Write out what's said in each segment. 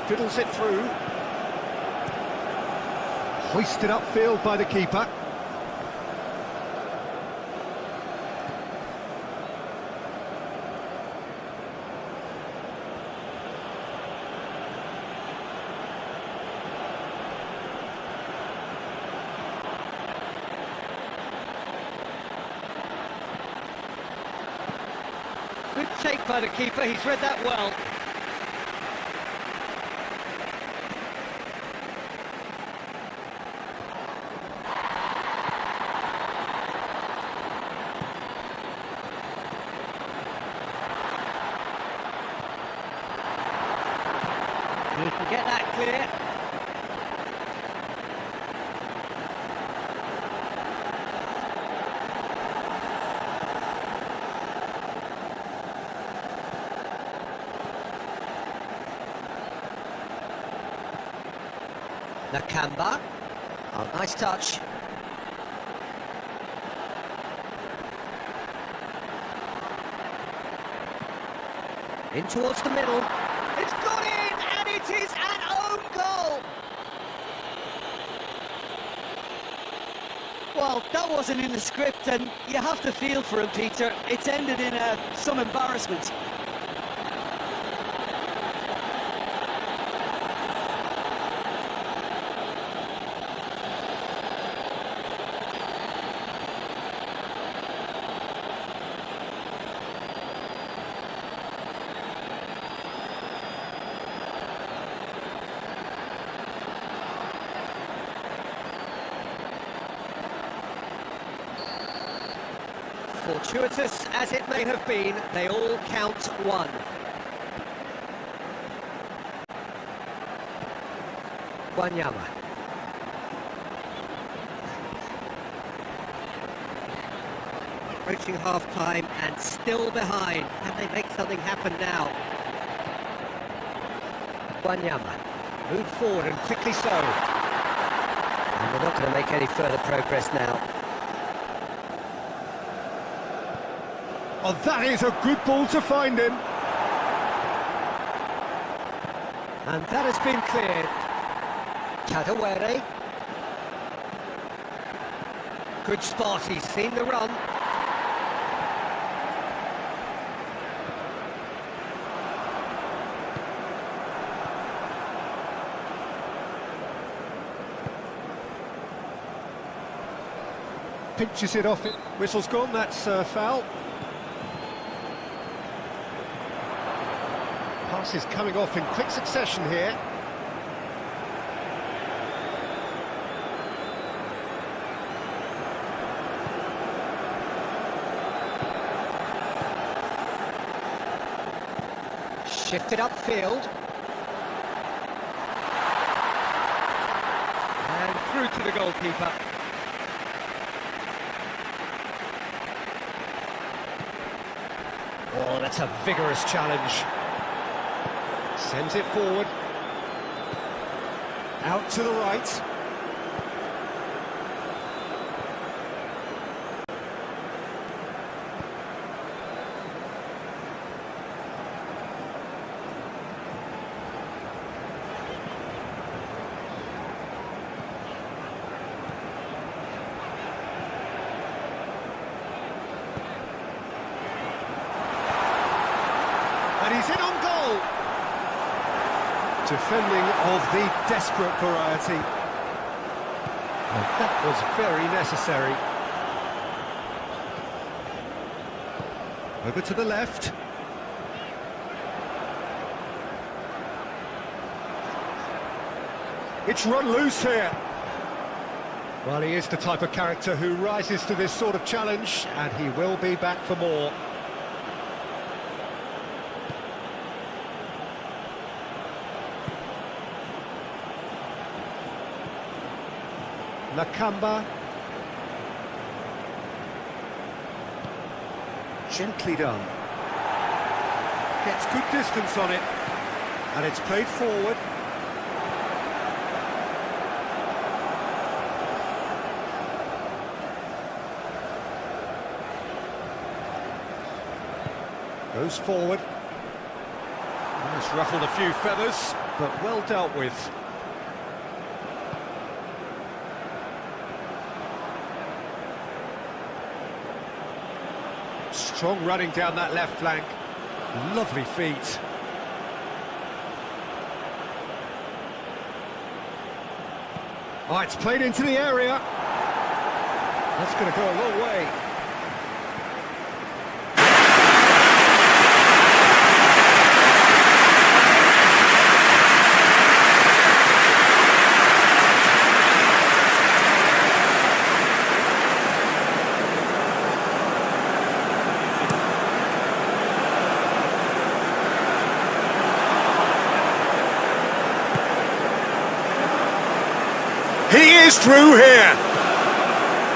fiddles it through. Hoisted upfield by the keeper. Good take by the keeper, he's read that well. He can get that clear. Nakamba. Oh, nice touch. In towards the middle. It's got in, and it is an own goal. Well, that wasn't in the script, and you have to feel for him, Peter. It's ended in some embarrassment. Fortuitous as it may have been, they all count one. Wanyama. Approaching half-time and still behind. Can they make something happen now? Wanyama. Move forward and quickly so. And they're not going to make any further progress now. Oh, that is a good ball to find him. And that has been cleared. Kadewere. Good spot, he's seen the run. Pinches it off it. Whistle's gone, that's foul. Passes coming off in quick succession here. Shifted upfield. And through to the goalkeeper. Oh, that's a vigorous challenge. Sends it forward. Out to the right. And he's in on goal. Defending of the desperate variety. And that was very necessary. Over to the left. It's run loose here. Well, he is the type of character who rises to this sort of challenge, and he will be back for more. Nakamba. Gently done. Gets good distance on it. And it's played forward. Goes forward. It's ruffled a few feathers. but well dealt with. Strong running down that left flank. Lovely feet. Oh, it's played into the area. That's going to go a long way. He is through here.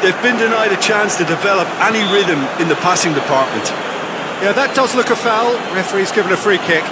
They've been denied a chance to develop any rhythm in the passing department. Yeah, that does look a foul. Referee's given a free kick.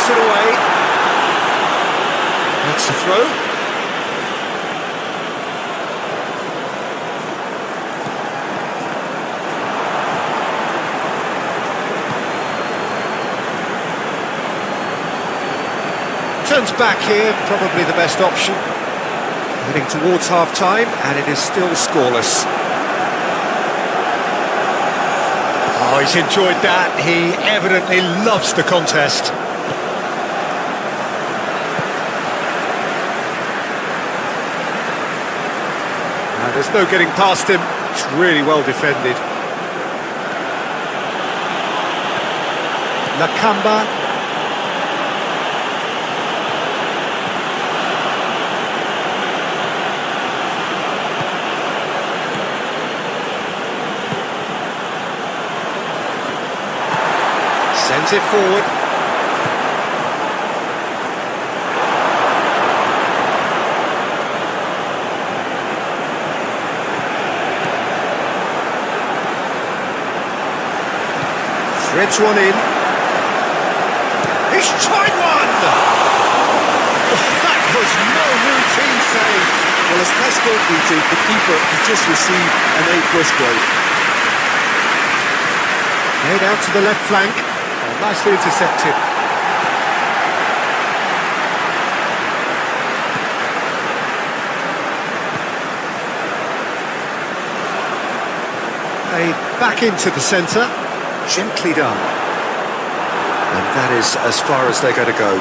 It away. That's the throw. Turns back here, probably the best option. Heading towards half-time, and it is still scoreless. Oh, he's enjoyed that. He evidently loves the contest. There's no getting past him. It's really well defended. Nakamba. Sends it forward. Threads one in. He's tried one! That was no routine save. Well, as test goalkeeper, the keeper has just received an A+ grade. Made out to the left flank. Oh, nicely intercepted. Played back into the centre. Gently done. And that is as far as they're going to go.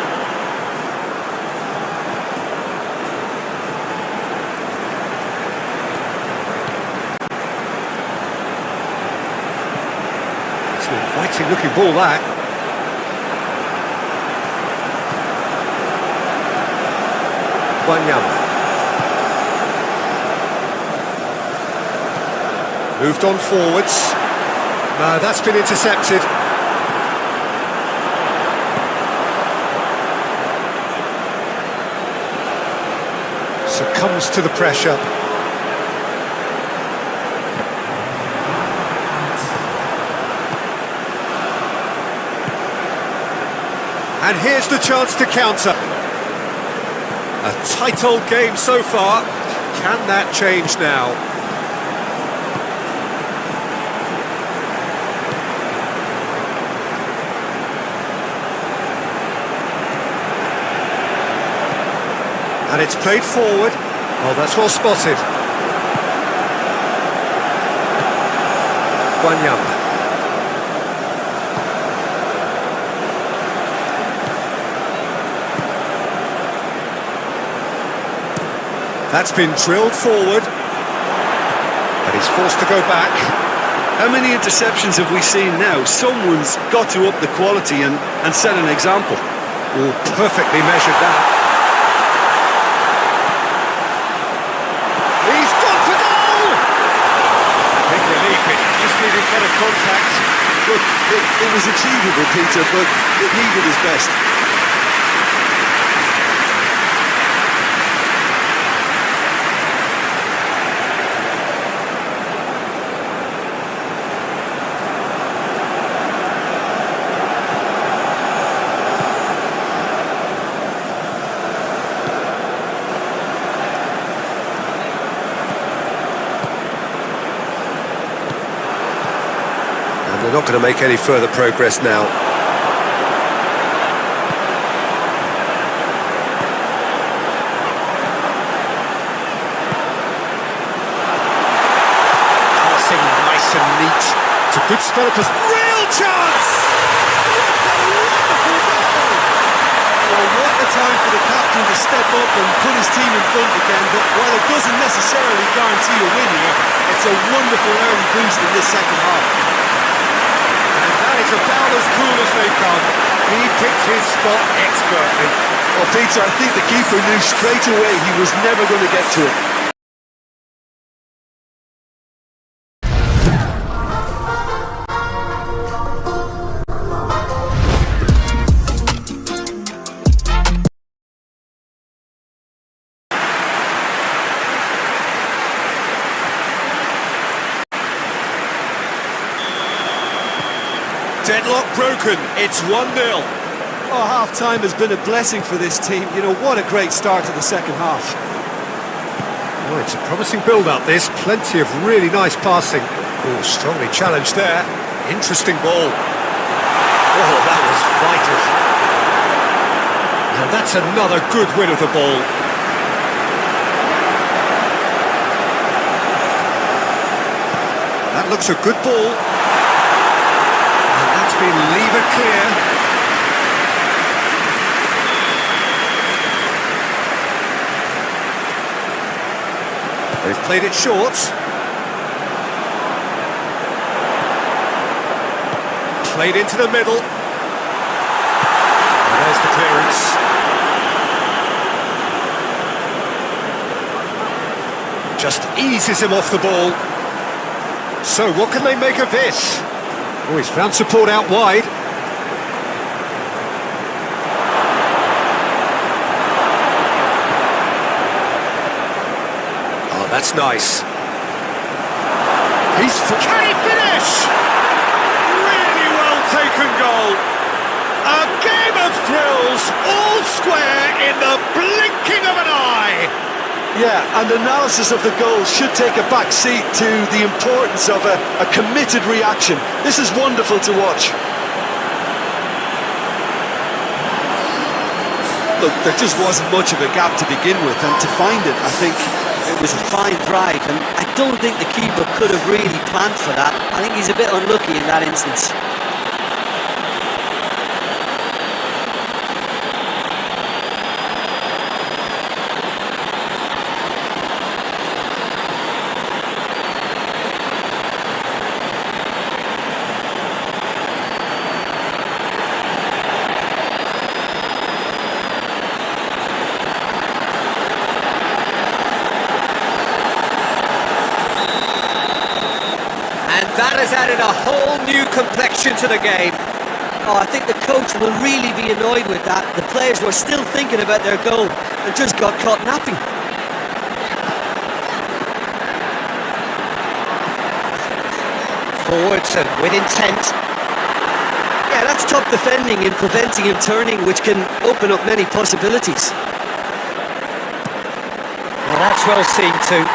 It's an inviting looking ball, that. Wanyama. Moved on forwards. No, that's been intercepted. Succumbs to the pressure. And here's the chance to counter. A tight old game so far. Can that change now? And it's played forward. Oh, that's well spotted. Wanyama. That's been drilled forward. And he's forced to go back. How many interceptions have we seen now? Someone's got to up the quality and set an example. Oh, perfectly measured that. contact. Look, it was achievable, Peter, but it needed his best. They're not going to make any further progress now. Passing nice and neat. It's a good spell of real chance! What a wonderful goal! Well, what a time for the captain to step up and put his team in front again, but while it doesn't necessarily guarantee a win here, it's a wonderful early boost in this second half. It's about as cool as they come. He picked his spot expertly. Well, Peter, I think the keeper knew straight away he was never going to get to it. Deadlock broken, it's 1-0. Oh, half-time has been a blessing for this team. You know, what a great start to the second half. Oh, it's a promising build-up, this. Plenty of really nice passing. Oh, strongly challenged there. Interesting ball. Oh, that was vital. Now that's another good win of the ball. That looks a good ball. Been lever clear. They've played it short. Played into the middle. And there's the clearance. Just eases him off the ball. So what can they make of this? Oh, he's found support out wide. Oh, that's nice. Can he finish? Really well taken goal. A game of thrills, all square in the blinking of an eye. Yeah, and analysis of the goal should take a back seat to the importance of a committed reaction. This is wonderful to watch. Look, there just wasn't much of a gap to begin with, and to find it, I think it was a fine drive, and I don't think the keeper could have really planned for that. I think he's a bit unlucky in that instance. That has added a whole new complexion to the game. Oh, I think the coach will really be annoyed with that. The players were still thinking about their goal and just got caught napping. Forwards and with intent. Yeah, that's top defending and preventing him turning, which can open up many possibilities. Well, that's well seen too.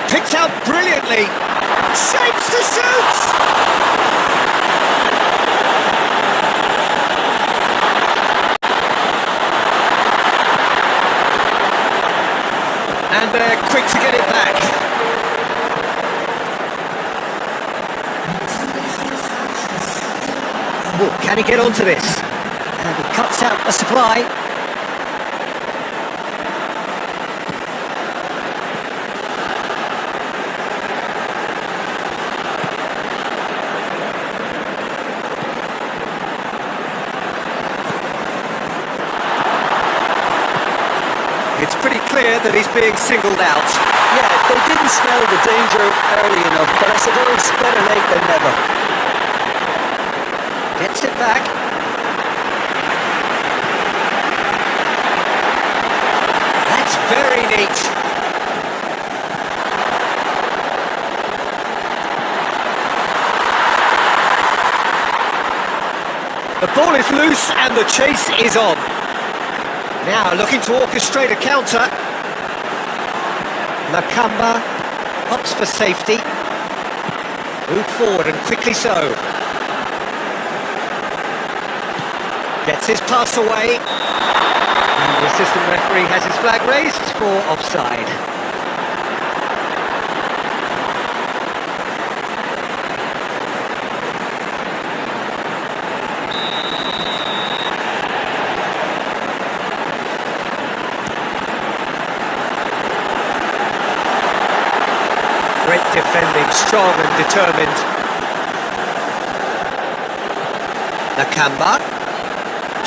Picked out brilliantly. Shapes to shoot! And they're quick to get it back. Oh, can he get onto this? And he cuts out the supply. clear that he's being singled out. Yeah, they didn't smell the danger early enough, but I suppose better late than never. Gets it back. That's very neat. The ball is loose and the chase is on. Now looking to orchestrate a counter. Nakamba opts for safety. Move forward and quickly so. Gets his pass away. And the assistant referee has his flag raised for offside. Great defending, strong and determined. Nakamba.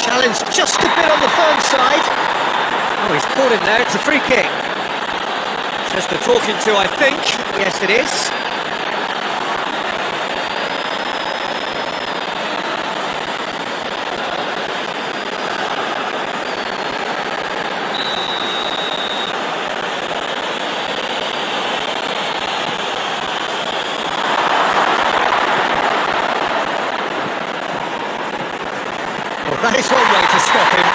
Challenge just a bit on the firm side. Oh, he's caught him there, it's a free kick. Just a talking to, I think. Yes, it is. That is one way to stop him.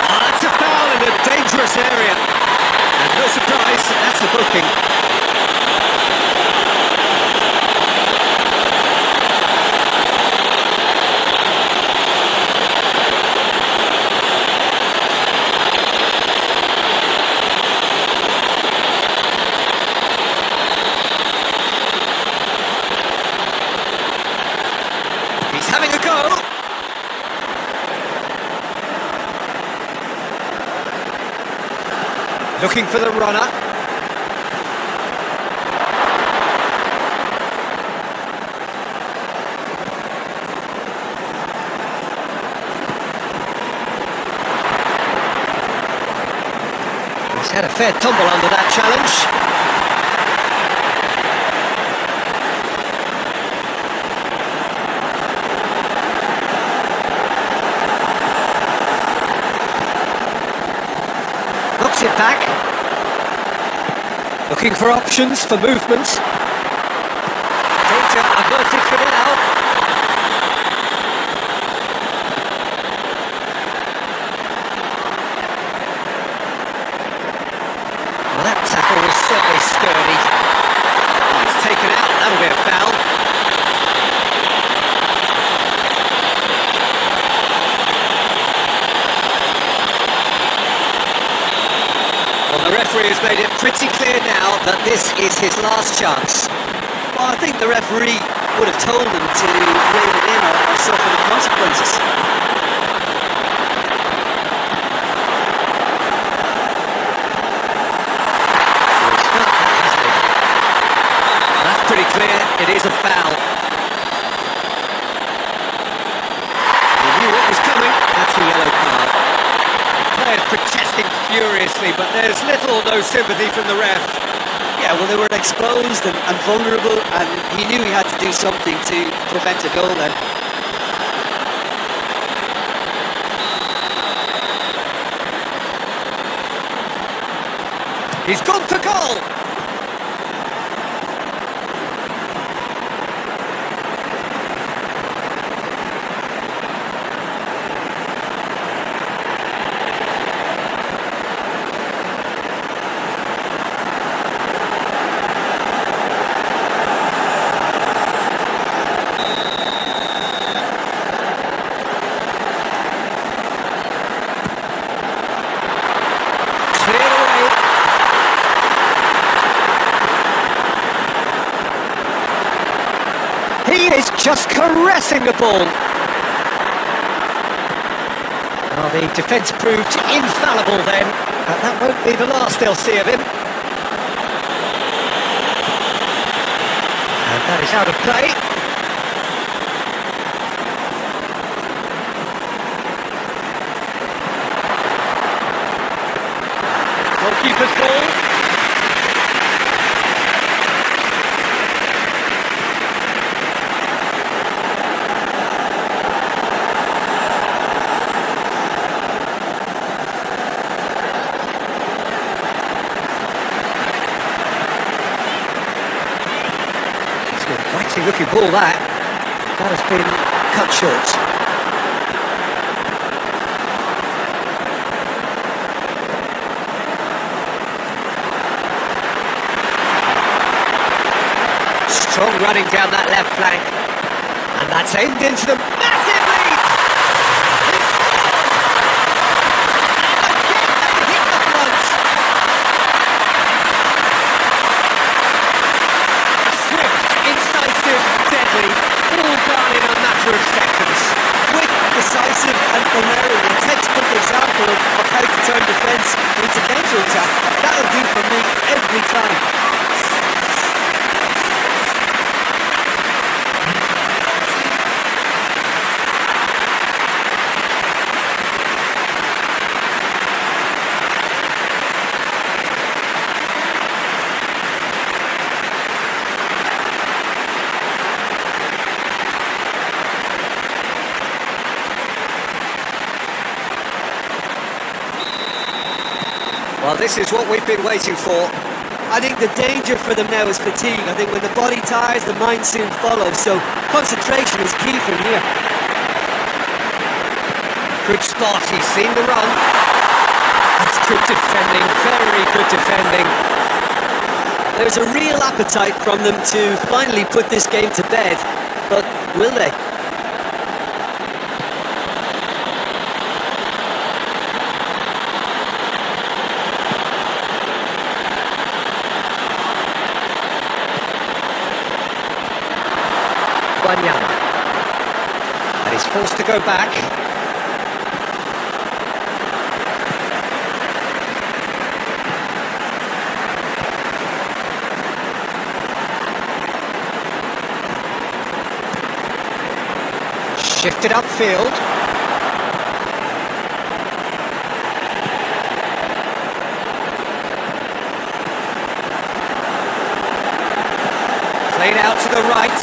Oh, that's a foul in a dangerous area. And no surprise, that's a booking. He's having a go. Looking for the runner. He's had a fair tumble under that challenge. Knocks it back. Looking for options for movement. Danger averted for now. Well, that tackle was certainly sturdy. He's taken out, that'll be a foul. The referee has made it pretty clear now that this is his last chance. Well, I think the referee would have told him to rein it in or suffer the consequences. That's pretty clear, it is a foul. He knew what was coming, that's a yellow card. Players protesting furiously, but there's little or no sympathy from the ref. Yeah, well, they were exposed and vulnerable, and he knew he had to do something to prevent a goal then. He's gone for goal! He is just caressing the ball. Well, the defence proved infallible then, but that won't be the last they'll see of him. And that is out of play. Goalkeeper call that. That has been cut short. Strong running down that left flank. And that's aimed into the massive lead! It's and again they hit the front. Swift, incisive, deadly, all done in a matter of seconds. Quick, decisive and primarily a textbook example of how to turn defence into counter-attack. That'll do for me every time. Well, this is what we've been waiting for. I think the danger for them now is fatigue. I think when the body tires, the mind soon follows. So concentration is key from here. Good spot, he's seen the run. That's good defending, very good defending. There's a real appetite from them to finally put this game to bed. But will they? And he's forced to go back. Shifted upfield. Played out to the right.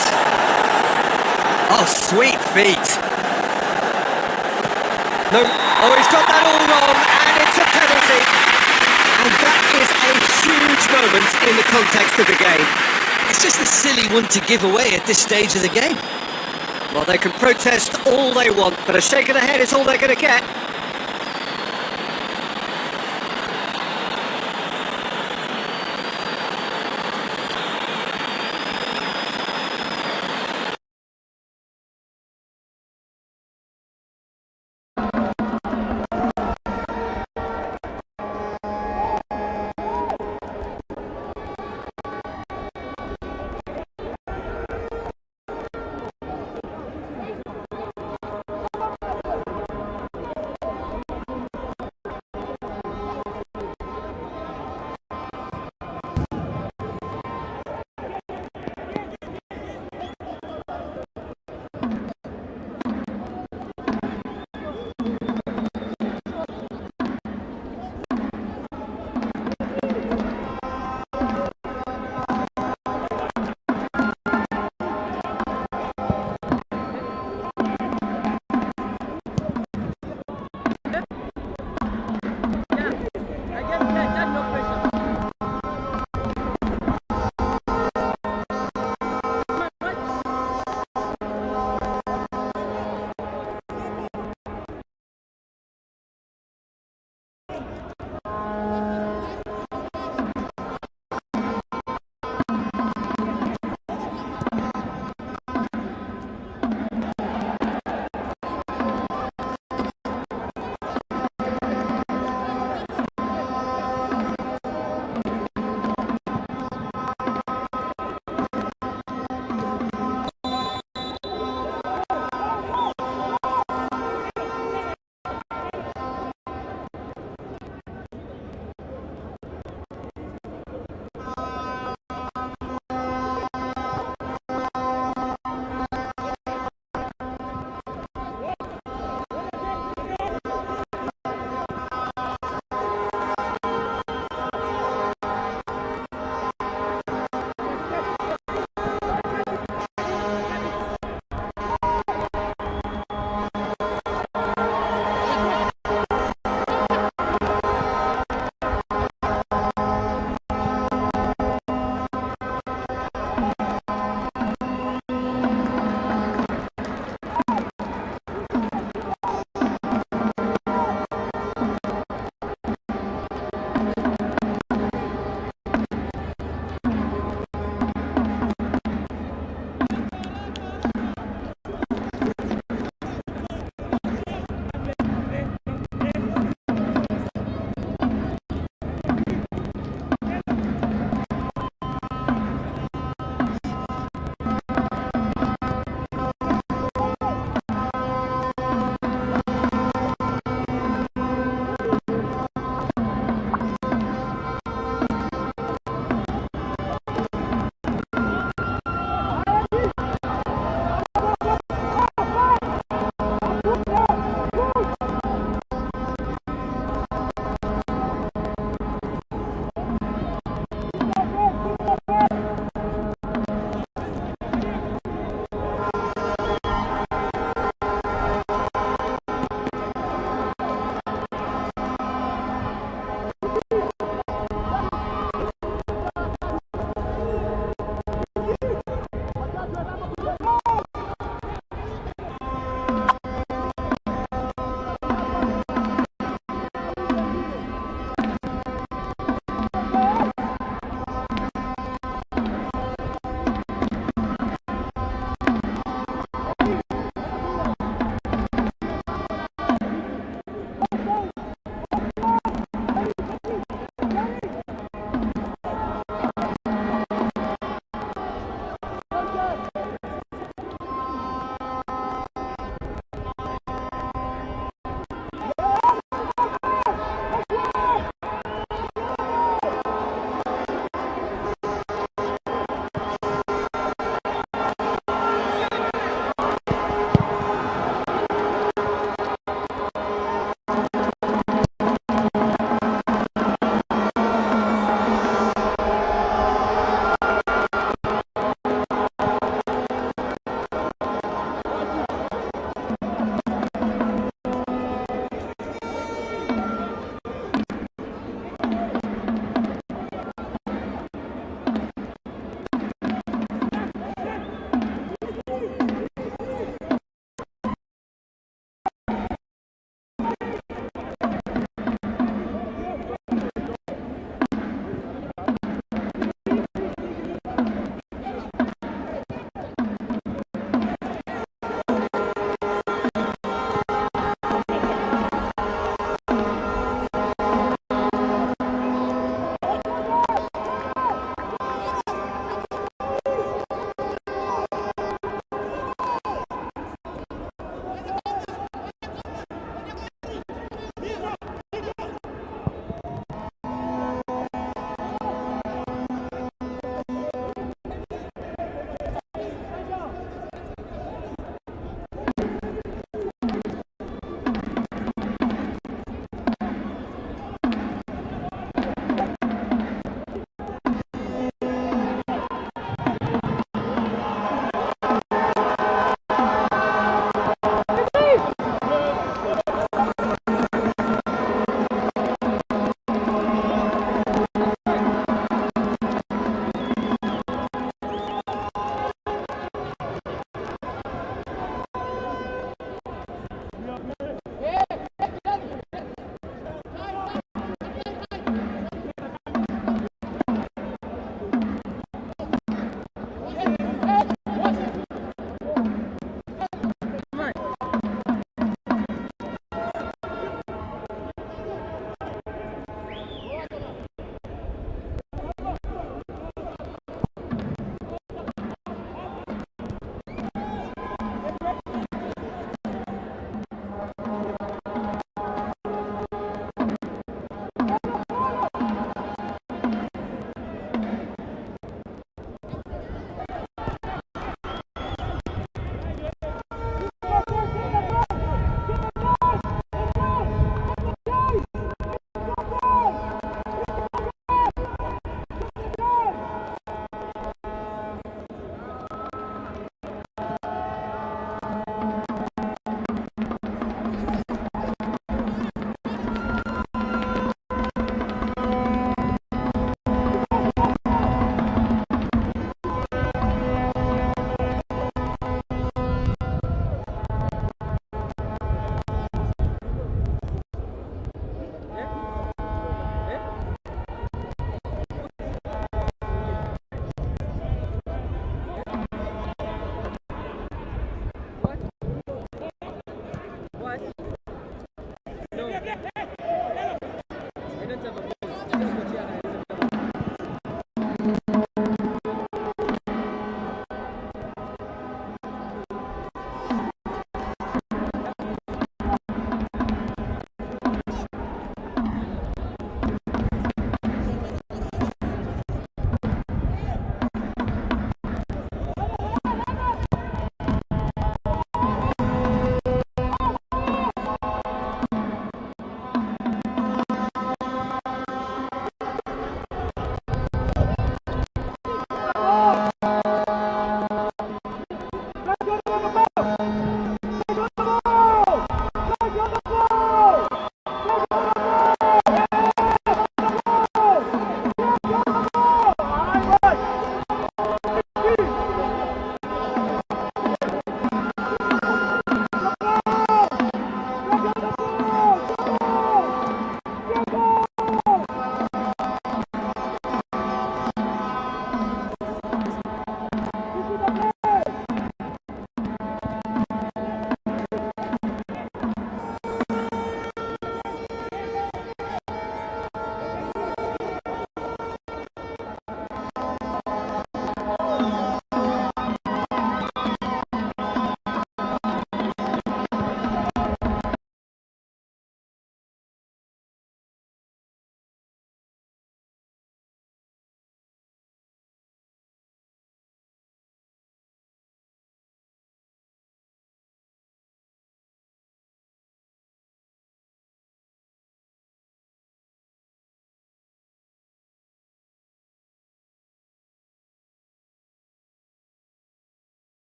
Oh, sweet feet. No, oh, he's got that all wrong, and it's a penalty. And that is a huge moment in the context of the game. It's just a silly one to give away at this stage of the game. Well, they can protest all they want, but a shake of the head is all they're going to get.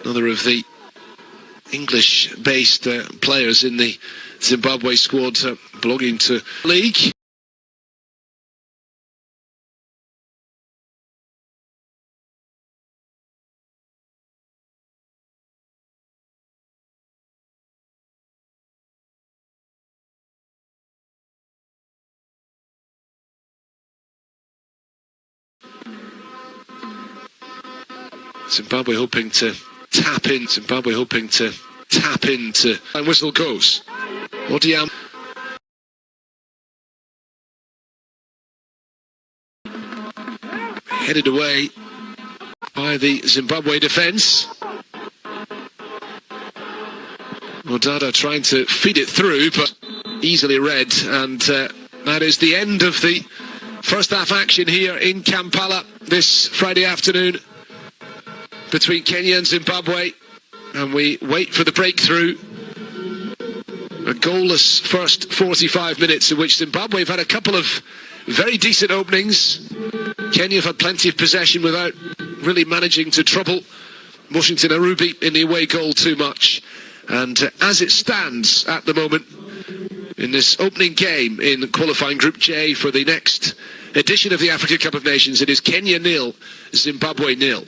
Another of the English-based players in the Zimbabwe squad belonging to league. Zimbabwe hoping to tap in. Zimbabwe hoping to tap into. And whistle goes. Odiam. Headed away by the Zimbabwe defence. Odada trying to feed it through, but easily read. And that is the end of the first half action here in Kampala this Friday afternoon between Kenya and Zimbabwe, and we wait for the breakthrough. A goalless first 45 minutes in which Zimbabwe have had a couple of very decent openings. Kenya have had plenty of possession without really managing to trouble Washington Arubi in the away goal too much. And as it stands at the moment in this opening game in qualifying Group J for the next edition of the Africa Cup of Nations, it is Kenya 0, Zimbabwe 0.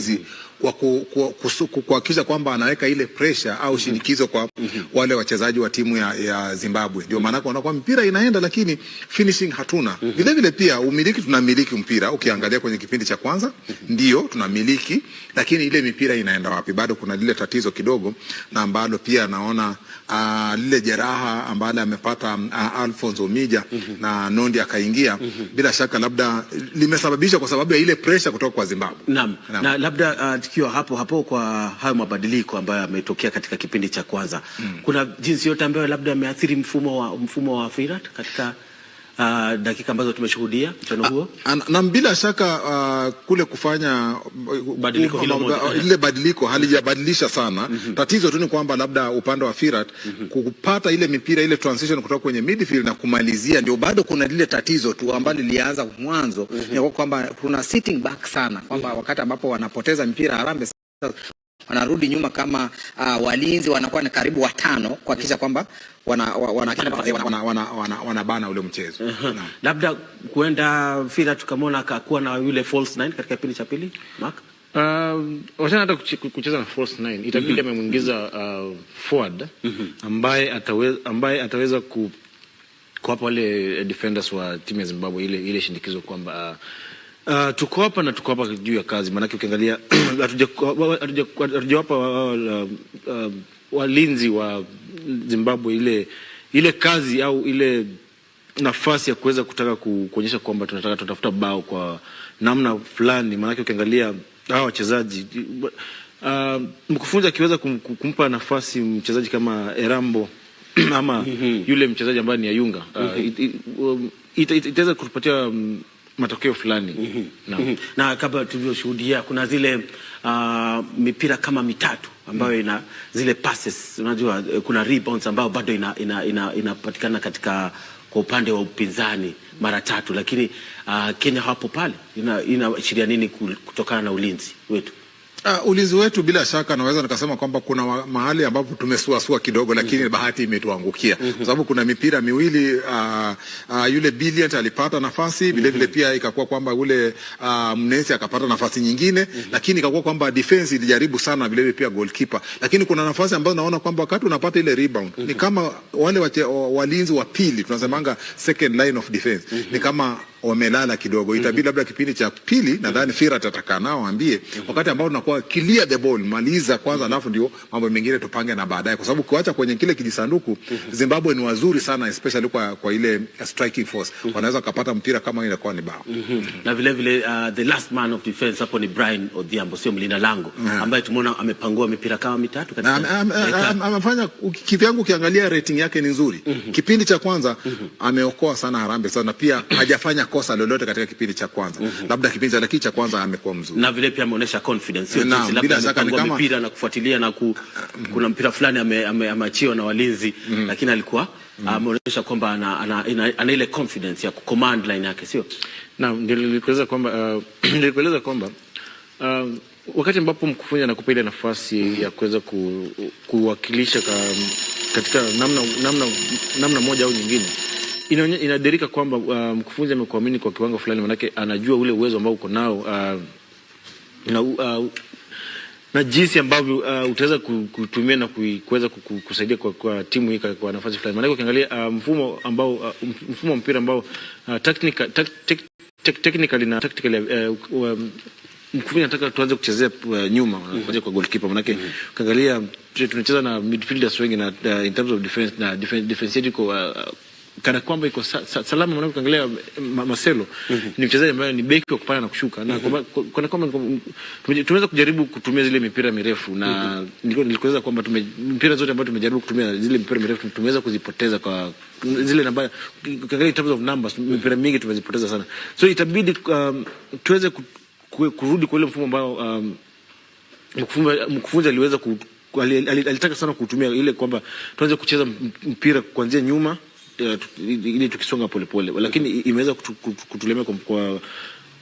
ulinzi kwa kuhakikisha kwamba anaweka ile pressure au shinikizo kwa wale wachezaji wa timu ya Zimbabwe. Ndio maana kwa mpira inaenda lakini finishing hatuna. Vile vile pia umiliki, tunamiliki mpira. Ukiangalia kwenye kipindi cha kwanza ndio tunamiliki, lakini ile mipira inaenda wapi? Bado kuna lile tatizo kidogo, na ambalo pia naona lile jeraha ambalo amepata Alphonse Omija na Nondi akaingia, bila shaka labda limesababisha kwa sababu ya ile pressure kutoka kwa Zimbabwe. Naam. Na labda tukiwa hapo kwa hayo mabadiliko ambayo yametokea katika kipindi cha kwanza, kuna jinsi yote ambayo labda ameathiri mfumo wa Firat katika dakika ambazo tumeshuhudia mchano huo? Na bila shaka kule kufanya ile badiliko halijabadilisha sana. Tatizo tu ni kwamba labda upande wa Firat kupata ile mipira, ile transition kutoka kwenye midfield na kumalizia, ndio bado kuna lile tatizo tu ambalo lilianza mwanzo, ni kwamba kuna sitting back sana, kwamba wakati ambapo wanapoteza mpira Harambee wanarudi nyuma kama walinzi wanakuwa ni karibu watano kuhakikisha kwamba wanabana ule mchezo. Labda kuenda Fira tukamwona akakuwa na yule false 9 katika kipindi cha pili, Mark? Wachana hata kucheza na false 9, itabidi amemwingiza forward ambaye ataweza kuwapa wale defenders wa timu ya Zimbabwe ile shindikizo kwamba tuko hapa na tuko hapa juu ya kazi. Maana ukiangalia hatujawapa walinzi wa Zimbabwe ile kazi au ile nafasi ya kuweza kutaka kuonyesha kwamba tunataka tutafuta bao kwa namna fulani. Maana ukiangalia hao wachezaji mkufunzi akiweza kumpa nafasi mchezaji kama Erambo ama yule mchezaji ambaye ni Ayunga itaweza kutupatia matokeo fulani. Na kabla tulivyoshuhudia kuna zile mipira kama mitatu ambayo ina zile passes, unajua kuna rebounds ambayo bado inapatikana katika kwa upande wa upinzani mara tatu, lakini Kenya hapo pale inaashiria nini kutokana na ulinzi wetu? Ulinzi wetu bila shaka naweza nikasema kwamba kuna mahali ambapo tumesuasua kidogo, lakini bahati imetuangukia kwa sababu kuna mipira miwili yule Brilliant alipata nafasi, vile vile pia ikakuwa kwamba ule Mnesi akapata nafasi nyingine, lakini ikakuwa kwamba defense ilijaribu sana, vile vile pia goalkeeper. Lakini kuna nafasi ambazo naona kwamba wakati unapata ile rebound ni kama wale walinzi wa pili, tunasemanga second line of defense, ni kama wamelala kidogo. Itabidi labda kipindi cha pili nadhani Firat atakaa nao ambie wakati ambao tunakuwa clear the ball, maliza kwanza, alafu ndio mambo mengine tupange na baadaye, kwa sababu kuacha kwenye kile kijisanduku Zimbabwe ni wazuri sana, especially kwa ile striking force, wanaweza kupata mpira kama ile kwa ni bao. Na vile vile the last man of defense hapo ni Brian Odhiambo, sio mlinda lango, ambaye tumeona amepangua mipira kama mitatu katika amefanya kivyangu. Ukiangalia rating yake ni nzuri. Kipindi cha kwanza ameokoa sana Harambee sana, pia hajafanya kosa lolote katika kipindi cha kwanza. Labda kipindi cha kwanza amekuwa mzuri. Na vile pia ameonyesha confidence, sio jinsi labda amepangua mpira na kufuatilia na kuna mpira fulani ameachiwa na walinzi, lakini alikuwa ameonyesha kwamba ana ile confidence ya command line yake, sio? Na ndio nilikueleza kwamba wakati ambapo mkufunzi anakupa ile nafasi ya kuweza kuwakilisha katika namna moja au nyingine, inadirika kwamba mkufunzi amekuamini kwa kiwango fulani, manake anajua ule uwezo ambao uko nao na jinsi ambavyo utaweza kutumia na kuweza kusaidia kwa timu hii kwa nafasi fulani. Manake ukiangalia mfumo wa mpira ambao technically na tactically mkufunzi anataka tuanze kuchezea nyuma kuanzia kwa goalkeeper. Manake ukiangalia tunacheza na midfielders wengi na in terms of defense na defense yetu kana kwamba iko salama. Maana ukiangalia Marcelo ni mchezaji ambaye ni beki wa kupanda na kushuka, na kana kwamba tunaweza kujaribu kutumia zile mipira mirefu, na nilikueleza kwamba mpira zote ambazo tumejaribu kutumia zile mipira mirefu tumeweza kuzipoteza kwa zile namba. Ukiangalia in terms of numbers mipira mingi tumezipoteza sana, so itabidi tuweze kurudi kwa ile mfumo ambao mkufunzi aliweza alitaka sana kutumia, ile kwamba tuanze kucheza mpira kuanzia nyuma ili tukisonga polepole, lakini imeweza kutulemea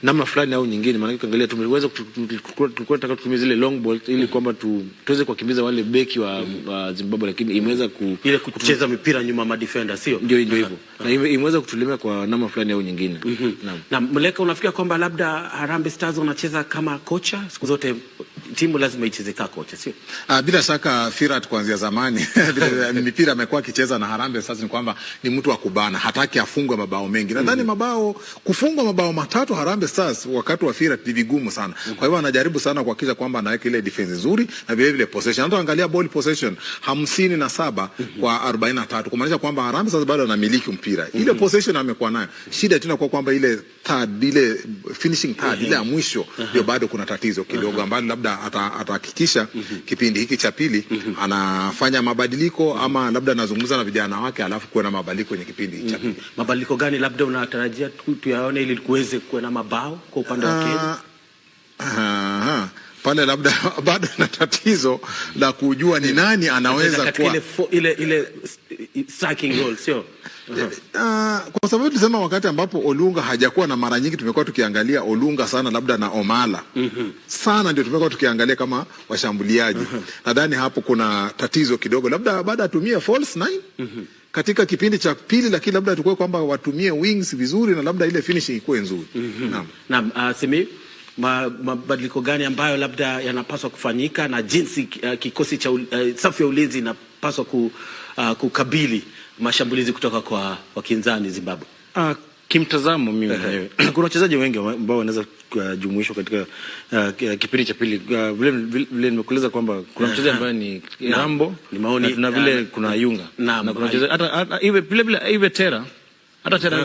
namna fulani au nyingine, maana ukiangalia tumeweza tulikuwa tunataka kutumia zile long ball ili kwamba tuweze kuwakimbiza wale beki wa Zimbabwe, lakini imeweza ile kucheza mipira nyuma ma defender, sio ndio hivyo, na imeweza kutulemea kwa namna fulani au nyingine. Na Mleka, unafikia kwamba labda Harambee Stars wanacheza kama kocha siku zote, timu lazima icheze kama kocha, sio? Bila shaka Firat kuanzia zamani mipira amekuwa akicheza na Harambee Stars ni kwamba ni mtu wa kubana, hataki afungwe mabao mengi. Nadhani kufungwa mabao matatu Harambee Stars wakati wa Firat ni vigumu sana. Kwa hivyo anajaribu sana kuhakikisha kwamba anaweka ile defense nzuri na vile vile possession. Hata angalia ball possession 57 kwa 43, kumaanisha kwamba Harambee Stars bado anamiliki mpira. Ile possession amekuwa nayo. Shida tena kwamba ile third, ile finishing third, ile ya mwisho ndio bado kuna tatizo kidogo ambalo labda atahakikisha kipindi hiki cha pili anafanya mabadiliko, ama labda anazungumza na vijana wake alafu kuwe na mabadiliko kwenye kipindi cha pili. Mabadiliko gani labda unatarajia tuyaone ili kuweze kuwa na mabao kwa upande wa Kenya? Pale labda bado na tatizo la kujua ni nani anaweza kuwa ile striking role, sio? Kwa sababu tusema wakati ambapo Olunga hajakuwa na mara nyingi tumekuwa tukiangalia Olunga sana labda na Omala sana ndio tumekuwa tukiangalia kama washambuliaji. Nadhani hapo kuna tatizo kidogo, labda baada atumie false nine katika kipindi cha pili, lakini labda tukue kwamba watumie wings vizuri na labda ile finishing ikuwe nzuri. Naam, Simi, mabadiliko gani ambayo labda yanapaswa kufanyika na jinsi kikosi cha safu ya ulinzi inapaswa kukabili mashambulizi kutoka kwa wakinzani Zimbabwe? Kimtazamo mimi kuna wachezaji wengi ambao wanaweza kujumuishwa katika kipindi cha pili. Vile nimekueleza kwamba kuna mchezaji ambaye ni Rambo, ni maoni, na vile kuna Yunga, na kuna mchezaji hata vile Tera, hata Tera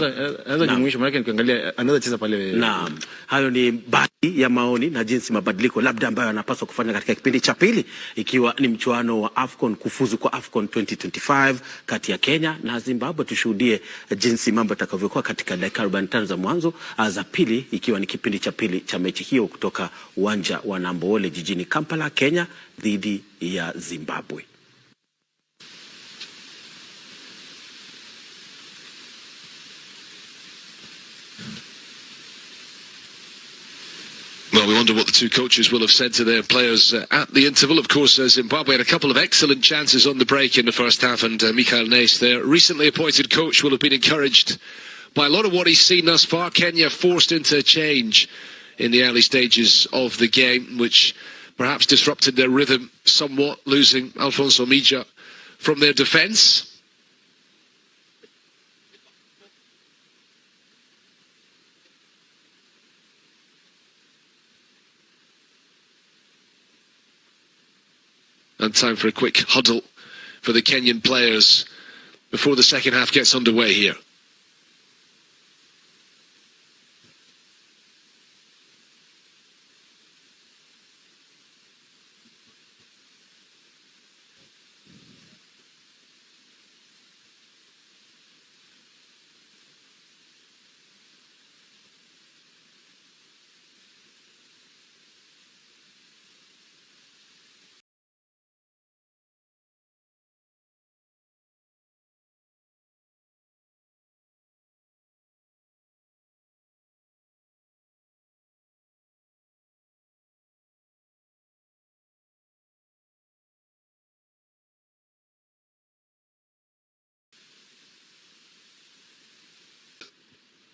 anaweza jumuishwa, maana nikiangalia anaweza cheza pale. Naam, hayo ni baadhi ya maoni na jinsi mabadiliko labda ambayo yanapaswa kufanya katika kipindi cha pili, ikiwa ni mchuano wa AFCON, kufuzu kwa AFCON 2025 kati ya Kenya na Zimbabwe. Tushuhudie jinsi mambo yatakavyokuwa katika dakika 45 za mwanzo za pili, ikiwa ni kipindi cha pili cha mechi hiyo kutoka uwanja wa Namboole jijini Kampala, Kenya dhidi ya Zimbabwe. Well, we wonder what the two coaches will have said to their players at the interval. Of course, Zimbabwe had a couple of excellent chances on the break in the first half, and Michael Nace, their recently appointed coach, will have been encouraged by a lot of what he's seen thus far. Kenya forced into change in the early stages of the game, which perhaps disrupted their rhythm somewhat, losing Alfonso Mija from their defence. And time for a quick huddle for the Kenyan players before the second half gets underway here.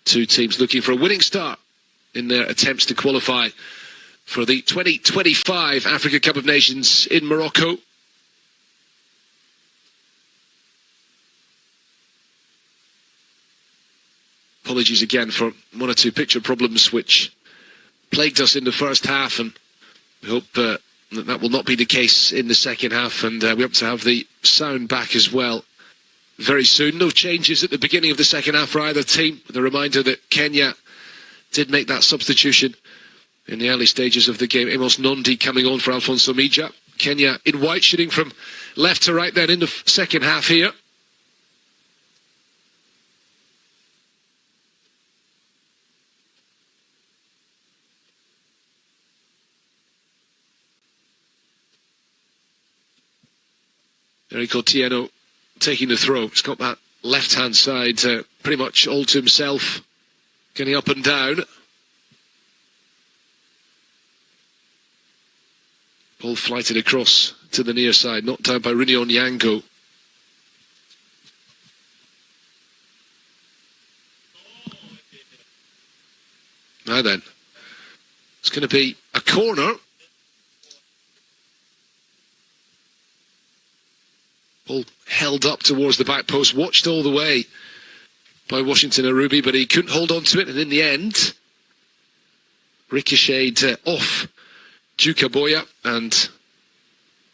Two teams looking for a winning start in their attempts to qualify for the 2025 Africa Cup of Nations in Morocco. Apologies again for one or two picture problems which plagued us in the first half, and we hope that will not be the case in the second half, and we hope to have the sound back as well very soon. No changes at the beginning of the second half for either team, with a reminder that Kenya did make that substitution in the early stages of the game. Amos Nondi coming on for Alfonso Mija. Kenya in white, shooting from left to right then in the second half here. Eric Otieno taking the throw. He's got that left-hand side pretty much all to himself, getting up and down. Ball flighted across to the near side, knocked down by Rini Onyango. Now then, it's going to be a corner. Ball held up towards the back post, watched all the way by Washington Arubi, but he couldn't hold on to it, and in the end, ricocheted off Jukaboya and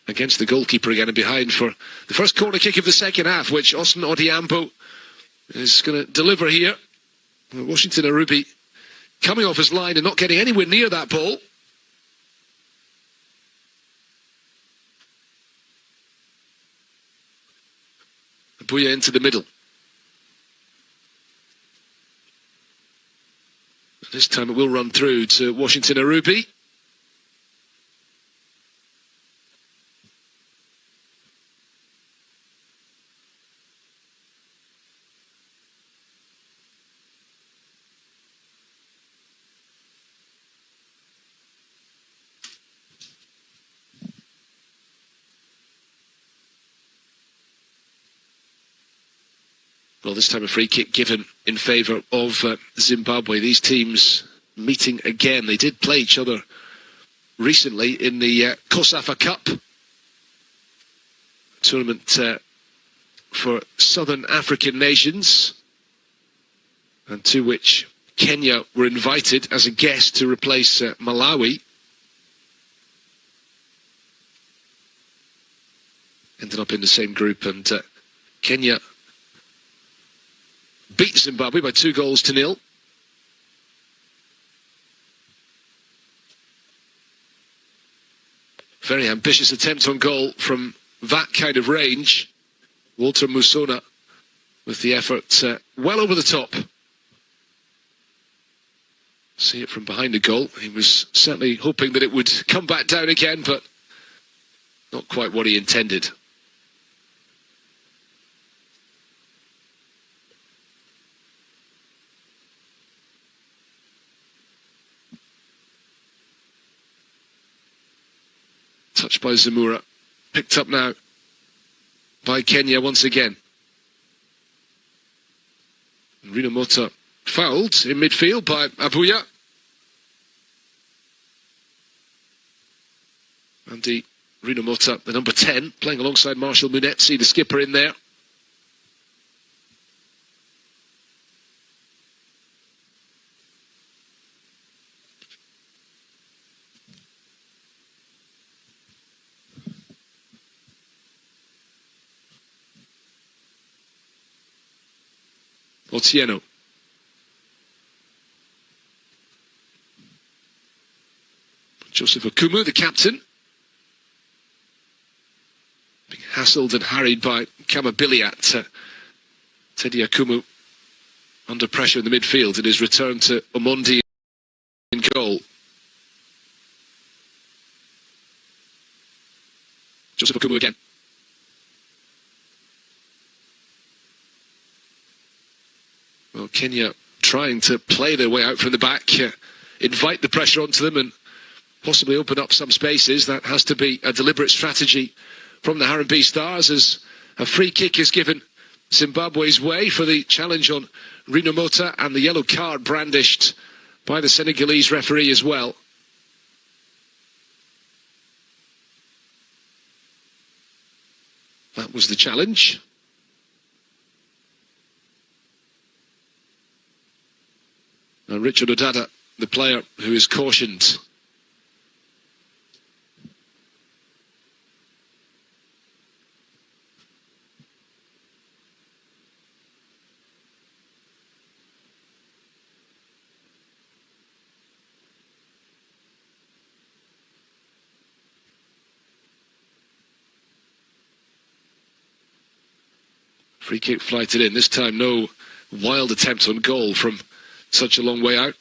against the goalkeeper again and behind for the first corner kick of the second half, which Austin Odiambo is going to deliver here. Washington Arubi coming off his line and not getting anywhere near that ball. Abuya into the middle. This time it will run through to Washington Arubi. Well, this time a free kick given in favour of Zimbabwe. These teams meeting again. They did play each other recently in the Kosafa Cup tournament for Southern African nations, and to which Kenya were invited as a guest to replace Malawi. Ended up in the same group, and Kenya beat Zimbabwe by 2-0. Very ambitious attempt on goal from that kind of range. Walter Musona with the effort well over the top. See it from behind the goal. He was certainly hoping that it would come back down again, but not quite what he intended. Touched by Zamura, picked up now by Kenya once again. Rino Mota fouled in midfield by Abuya. Andy Rino Mota, the number 10, playing alongside Marshall Munetsi, the skipper, in there. Otieno. Joseph Okumu, the captain, being hassled and harried by Kamabiliat. Teddy Okumu under pressure in the midfield. It is returned to Omondi in goal. Joseph Okumu again. Well, Kenya trying to play their way out from the back, invite the pressure onto them and possibly open up some spaces. That has to be a deliberate strategy from the Harambee Stars, as a free kick is given Zimbabwe's way for the challenge on Rino Mota, and the yellow card brandished by the Senegalese referee as well. That was the challenge. And Richard Odada, the player who is cautioned. Free kick flighted in. This time no wild attempt on goal from such a long way out.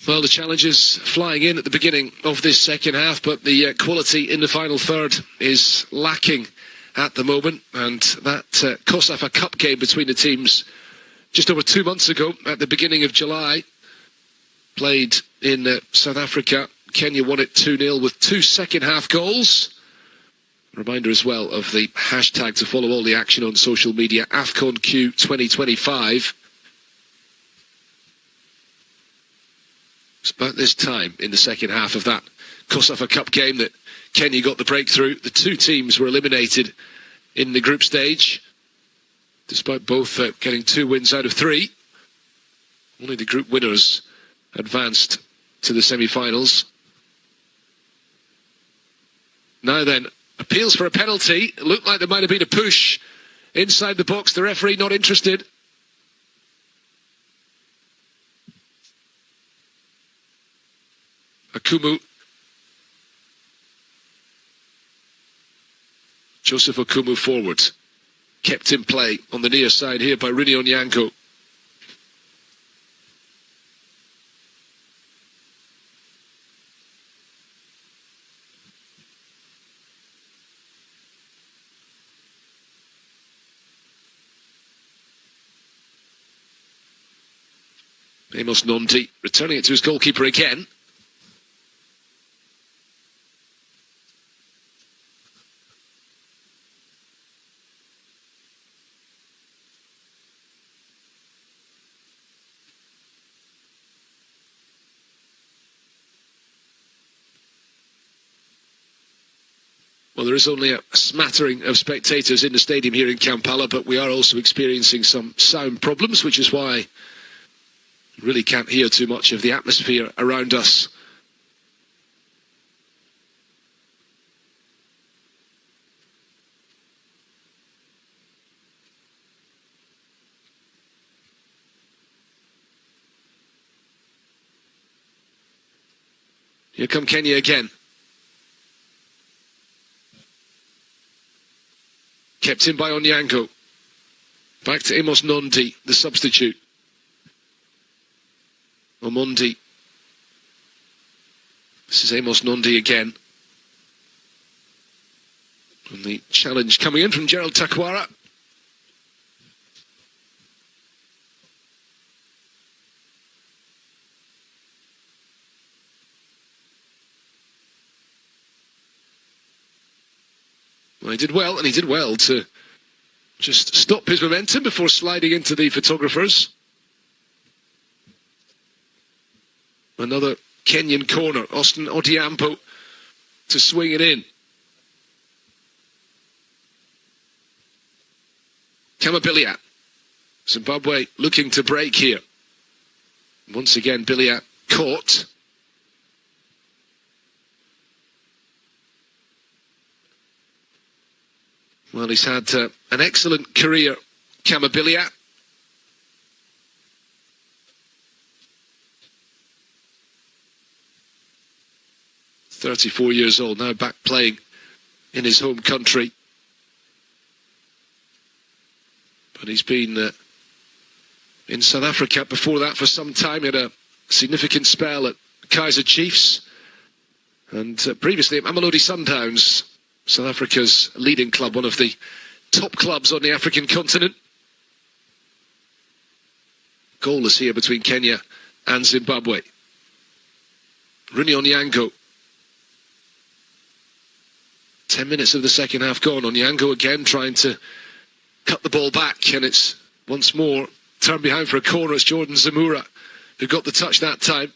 Well, the challenges flying in at the beginning of this second half, but the quality in the final third is lacking at the moment. And that COSAFA Cup game between the teams just over 2 months ago at the beginning of July, played in South Africa. Kenya won it 2-0 with 2 second-half goals. Reminder as well of the hashtag to follow all the action on social media, AFCONQ 2025. It's about this time in the second half of that COSAFA Cup game that Kenya got the breakthrough. The two teams were eliminated in the group stage, despite both getting 2 wins out of 3. Only the group winners advanced to the semi-finals. Now then, appeals for a penalty. It looked like there might have been a push inside the box. The referee not interested. Akumu. Joseph Akumu forward. Kept in play on the near side here by Rini Onyango. Amos Nondi returning it to his goalkeeper again. Well, there is only a smattering of spectators in the stadium here in Kampala, but we are also experiencing some sound problems, which is why you really can't hear too much of the atmosphere around us. Here come Kenya again. Kept in by Onyango. Back to Amos Nondi, the substitute. Omondi. This is Amos Nondi again. And the challenge coming in from Gerald Takwara. Well, he did well, and he did well to just stop his momentum before sliding into the photographers. Another Kenyan corner. Austin Odhiambo to swing it in. Kamabilia. Zimbabwe looking to break here. Once again, Bilia caught. Well, he's had an excellent career, Kamabilia. "34 years old, now back playing in his home country. But he's been in South Africa before that for some time. He had a significant spell at Kaizer Chiefs. And previously at Mamelodi Sundowns, South Africa's leading club, one of the top clubs on the African continent. Goalless here between Kenya and Zimbabwe. Rini Onyango. 10 minutes of the second half gone. Onyango again trying to cut the ball back, and it's once more turned behind for a corner. It's Jordan Zamura who got the touch that time.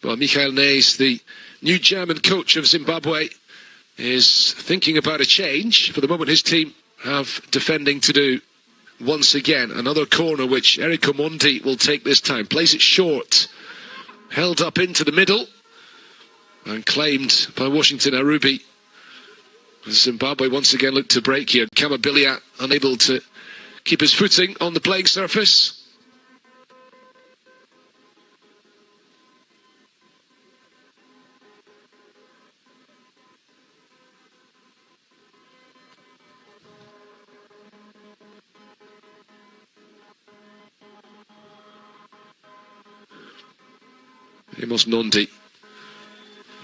Well, Michael Neys, the new German coach of Zimbabwe, is thinking about a change. For the moment, his team have defending to do once again. Another corner which Eric Omondi will take this time. Plays it short. Held up into the middle and claimed by Washington Arubi. Zimbabwe once again look to break here. Kamabilia unable to keep his footing on the playing surface. Amos Nondi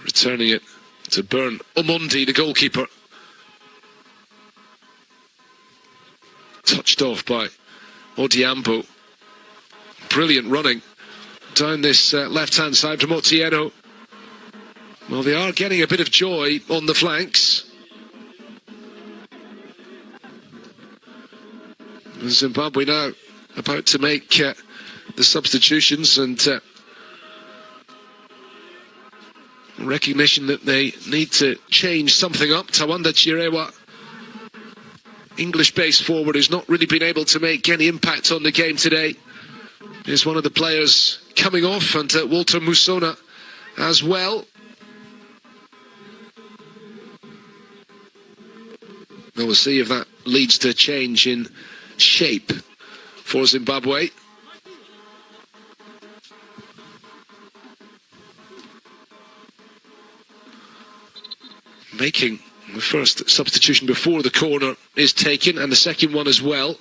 returning it to Byrne Omondi, the goalkeeper. Touched off by Odiambo. Brilliant running down this left-hand side from Otieno. Well, they are getting a bit of joy on the flanks. Zimbabwe now about to make the substitutions, and recognition that they need to change something up. Tawanda Chirewa, English-based forward, who's not really been able to make any impact on the game today, is one of the players coming off, and Walter Musona as well. And we'll see if that leads to a change in shape for Zimbabwe. Making the first substitution before the corner is taken, and the second one as well.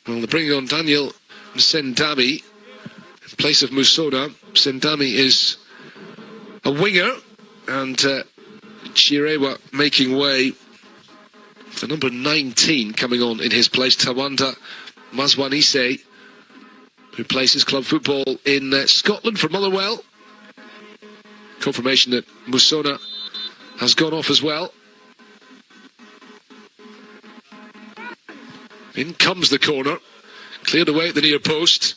Well, they're bringing on Daniel Msendami in place of Musona. Msendami is a winger, and Chirewa making way for number 19 coming on in his place, Tawanda Mazwanise, who plays his club football in Scotland for Motherwell. Confirmation that Musona has gone off as well. In comes the corner, cleared away at the near post.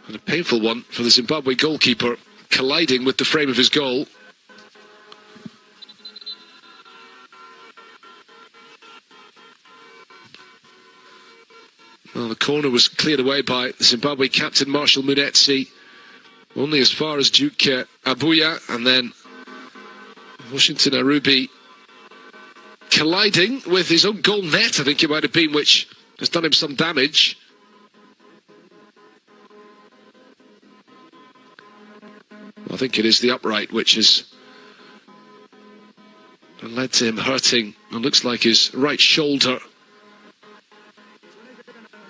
And a painful one for the Zimbabwe goalkeeper, colliding with the frame of his goal. Well, the corner was cleared away by Zimbabwe captain Marshall Munetsi, only as far as Duke Abuya, and then Washington Arubi colliding with his own goal net, I think it might have been, which has done him some damage. I think it is the upright which has led to him hurting, it looks like his right shoulder.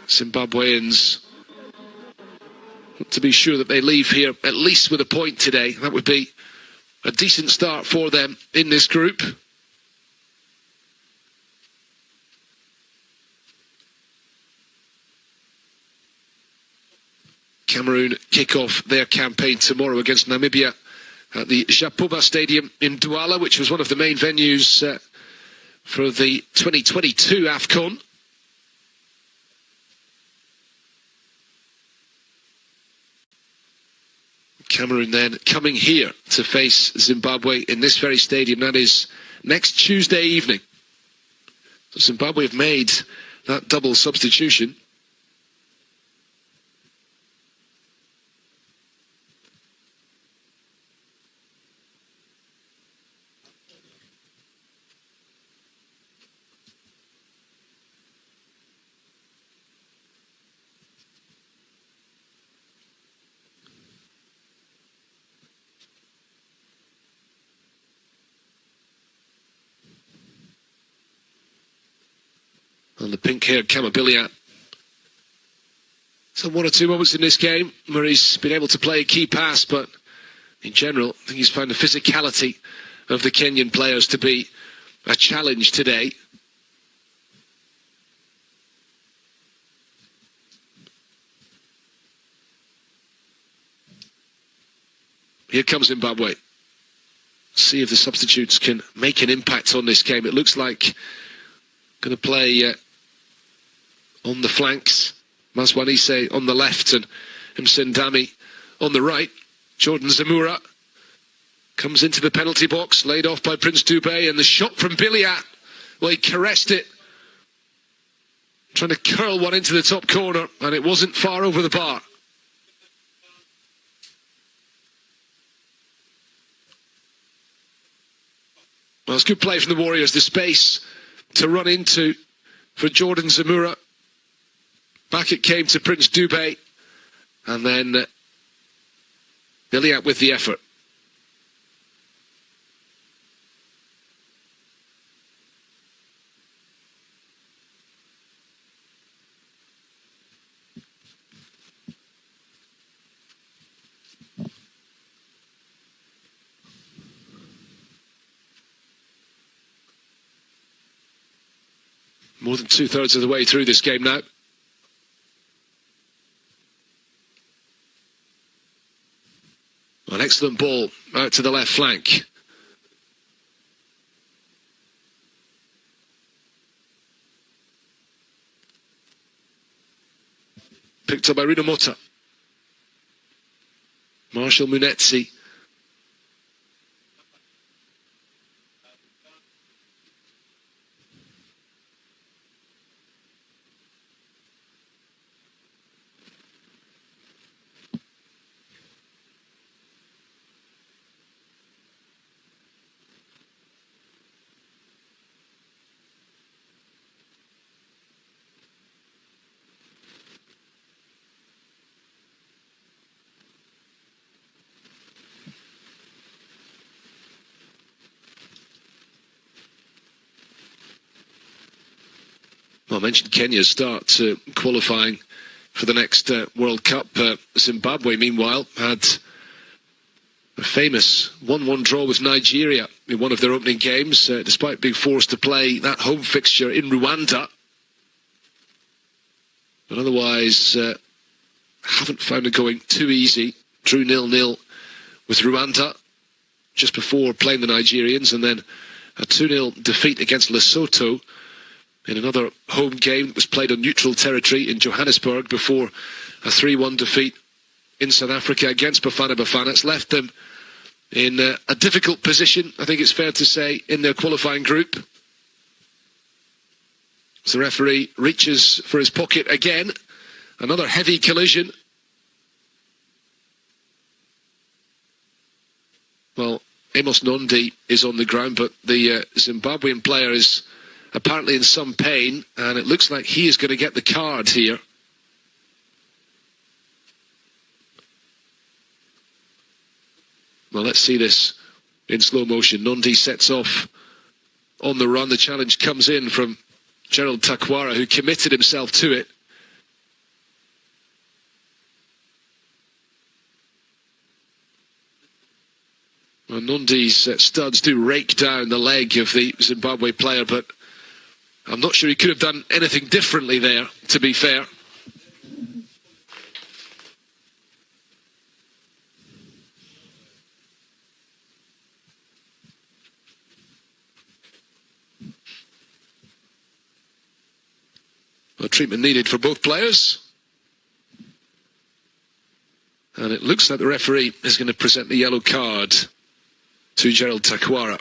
Zimbabweans want to be sure that they leave here at least with a point today. That would be a decent start for them in this group. Cameroon kick off their campaign tomorrow against Namibia at the Japoba Stadium in Douala, which was one of the main venues for the 2022 AFCON. Cameroon then coming here to face Zimbabwe in this very stadium. That is next Tuesday evening. So Zimbabwe have made that double substitution. And the pink-haired Kamabilia. So one or two moments in this game where he's been able to play a key pass, but in general, I think he's found the physicality of the Kenyan players to be a challenge today. Here comes Zimbabwe. See if the substitutes can make an impact on this game. It looks like going to play on the flanks. Mazwanise on the left and Msendami on the right. Jordan Zamura comes into the penalty box, laid off by Prince Dubé, and the shot from Biliat. Well, he caressed it, trying to curl one into the top corner, and it wasn't far over the bar. Well, it's good play from the Warriors. The space to run into for Jordan Zamura. Back it came to Prince Dubé, and then Biliat with the effort. More than 2/3 of the way through this game now. An excellent ball out to the left flank. Picked up by Rinomota. Marshall Munetsi. Well, I mentioned Kenya's start to qualifying for the next World Cup. Zimbabwe, meanwhile, had a famous 1-1 draw with Nigeria in one of their opening games, despite being forced to play that home fixture in Rwanda. But otherwise, haven't found it going too easy. Drew 0-0 with Rwanda just before playing the Nigerians, and then a 2-0 defeat against Lesotho in another home game that was played on neutral territory in Johannesburg before a 3-1 defeat in South Africa against Bafana Bafana. It's left them in a difficult position, I think it's fair to say, in their qualifying group. As the referee reaches for his pocket again, another heavy collision. Well, Amos Nondi is on the ground, but the Zimbabwean player is apparently in some pain, and it looks like he is going to get the card here. Well, let's see this in slow motion. Nondi sets off on the run. The challenge comes in from Gerald Takwara, who committed himself to it. Well, Nondi's studs do rake down the leg of the Zimbabwe player, but I'm not sure he could have done anything differently there, to be fair. Well, treatment needed for both players. And it looks like the referee is going to present the yellow card to Gerald Takwara.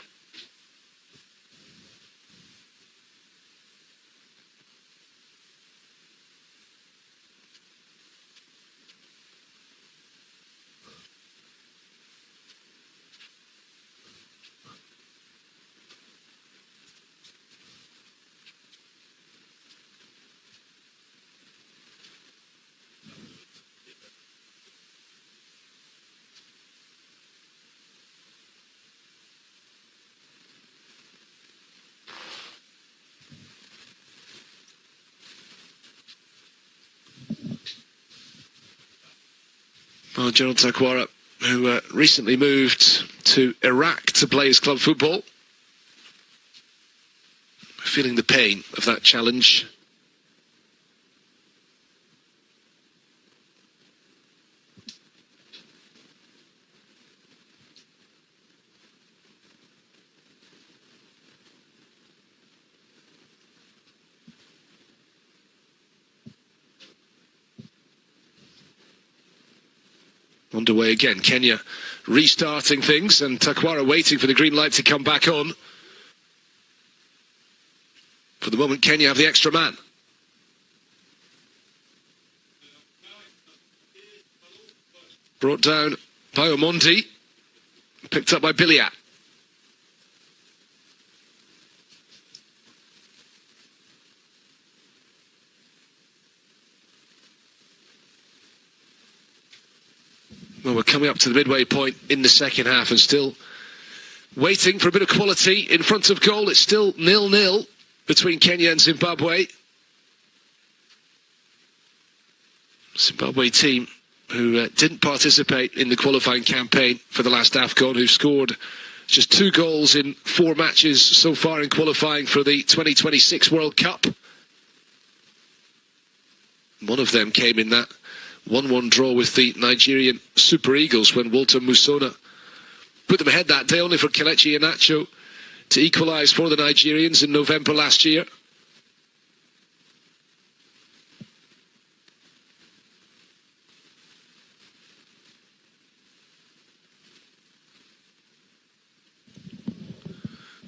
Well, Gerald Takwara, who recently moved to Iraq to play his club football, feeling the pain of that challenge. Underway again. Kenya restarting things, and Takwara waiting for the green light to come back on. For the moment, Kenya have the extra man. Brought down by Omondi, picked up by Biliat. Well, we're coming up to the midway point in the second half and still waiting for a bit of quality in front of goal. It's still 0-0 between Kenya and Zimbabwe. Zimbabwe team who didn't participate in the qualifying campaign for the last AFCON, who've scored just 2 goals in 4 matches so far in qualifying for the 2026 World Cup. One of them came in that 1-1 draw with the Nigerian Super Eagles when Walter Musona put them ahead that day, only for Kelechi Iheanacho to equalise for the Nigerians in November last year.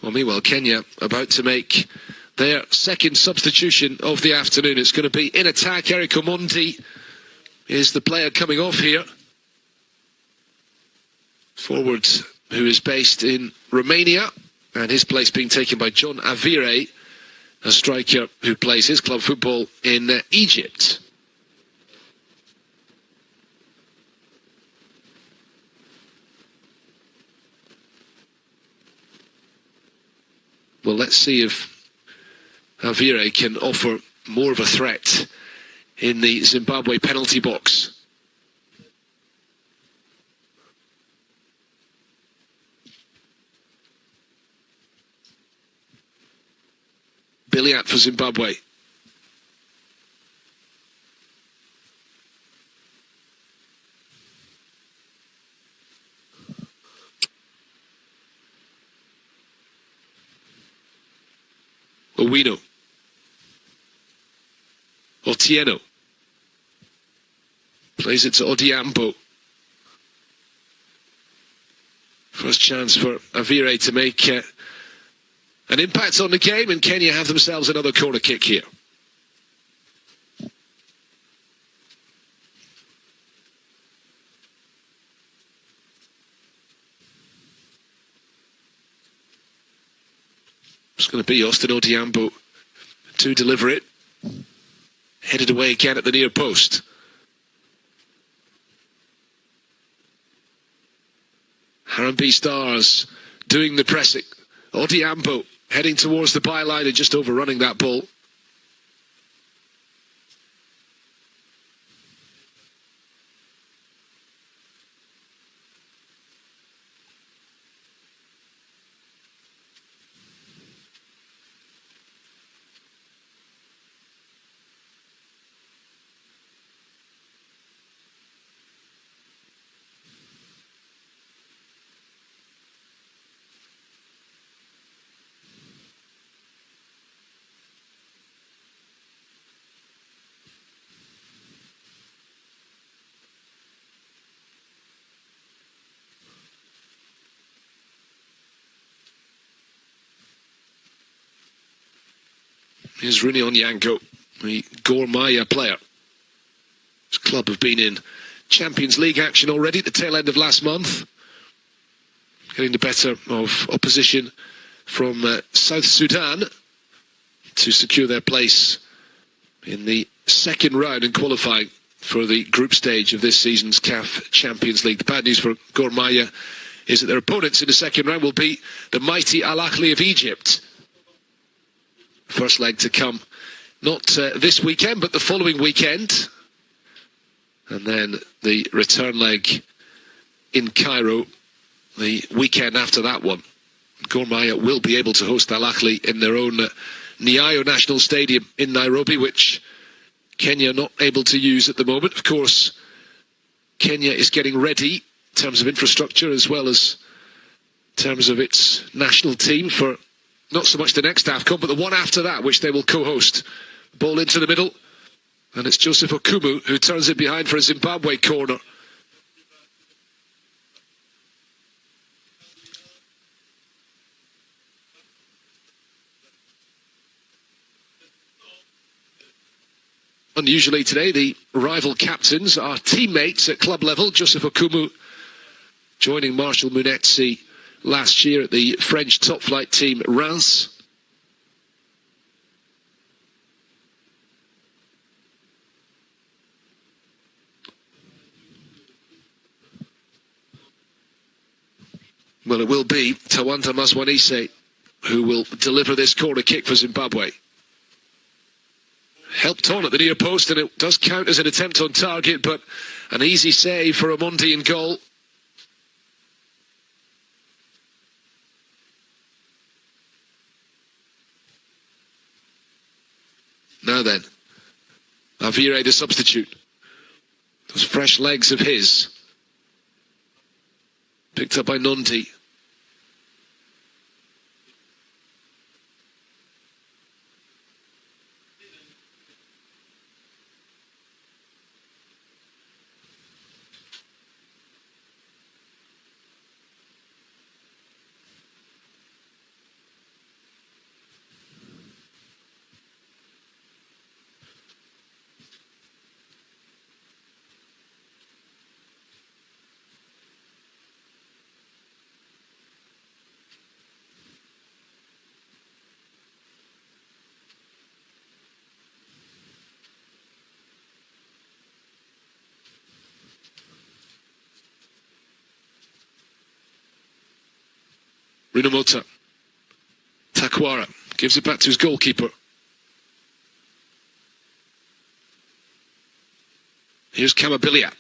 Well, meanwhile, Kenya about to make their second substitution of the afternoon. It's going to be in attack. Eric Omondi is the player coming off here. Forward who is based in Romania, and his place being taken by John Avire, a striker who plays his club football in Egypt. Well, let's see if Avire can offer more of a threat in the Zimbabwe penalty box. Billiat for Zimbabwe. Owino. Otieno. Plays it to Odiambo. First chance for Avire to make an impact on the game, and Kenya have themselves another corner kick here. It's going to be Austin Odiambo to deliver it. Headed away again at the near post. Harambee Stars doing the pressing. Odiambo heading towards the byline and just overrunning that ball. Here's Rini Onyango, the Gor Mahia player. His club have been in Champions League action already at the tail end of last month, getting the better of opposition from South Sudan to secure their place in the second round and qualifying for the group stage of this season's CAF Champions League. The bad news for Gor Mahia is that their opponents in the second round will be the mighty Al Ahly of Egypt. First leg to come, not this weekend, but the following weekend. And then the return leg in Cairo the weekend after that one. Gor Mahia will be able to host Al Ahly in their own Nyayo National Stadium in Nairobi, which Kenya are not able to use at the moment. Of course, Kenya is getting ready in terms of infrastructure as well as in terms of its national team for not so much the next AFCON, but the one after that, which they will co-host. Ball into the middle, and it's Joseph Okumu who turns it behind for a Zimbabwe corner. Unusually today, the rival captains are teammates at club level. Joseph Okumu joining Marshall Munetsi last year at the French top-flight team Reims. Well, it will be Tawanda Mazwanise who will deliver this corner kick for Zimbabwe. Helped on at the near post, and it does count as an attempt on target, but an easy save for Omondi in goal. Now then, Avire, the substitute. Those fresh legs of his. Picked up by Nondi. Rinomota. Takwara gives it back to his goalkeeper. Here's Kamabilia.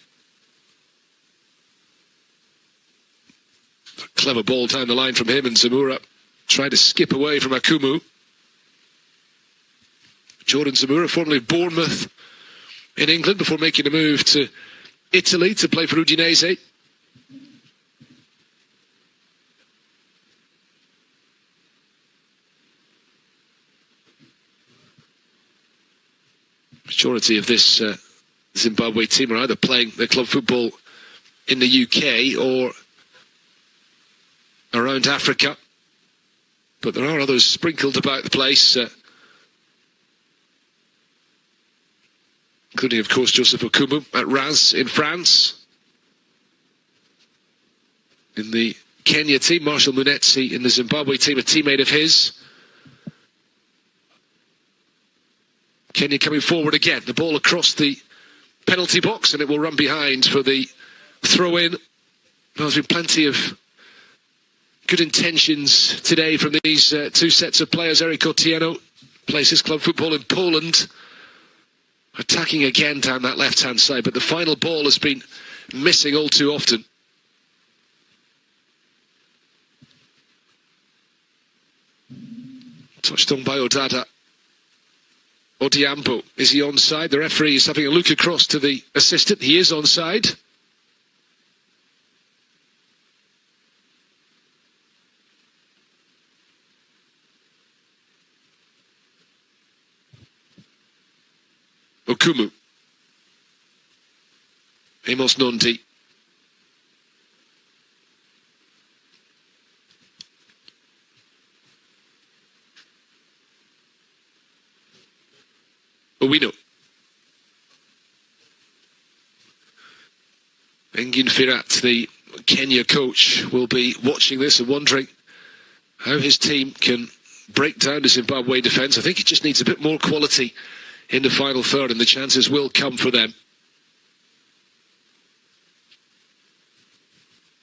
A clever ball down the line from him, and Zamora tried to skip away from Akumu. Jordan Zamora, formerly of Bournemouth in England, before making a move to Italy to play for Udinese. Majority of this Zimbabwe team are either playing their club football in the UK or around Africa, but there are others sprinkled about the place, including, of course, Joseph Okumu at Raz in France. In the Kenya team, Marshall Munetsi in the Zimbabwe team, a teammate of his. Kenya coming forward again, the ball across the penalty box, and it will run behind for the throw-in. There's been plenty of good intentions today from these two sets of players. Eric Otieno plays his club football in Poland, attacking again down that left-hand side, but the final ball has been missing all too often. Touched on by Odada. Odiambo, is he onside? The referee is having a look across to the assistant. He is onside. Okumu. Amos Nondi. Owino. Engin Firat, the Kenya coach, will be watching this and wondering how his team can break down the Zimbabwe defence. I think it just needs a bit more quality in the final third, and the chances will come for them.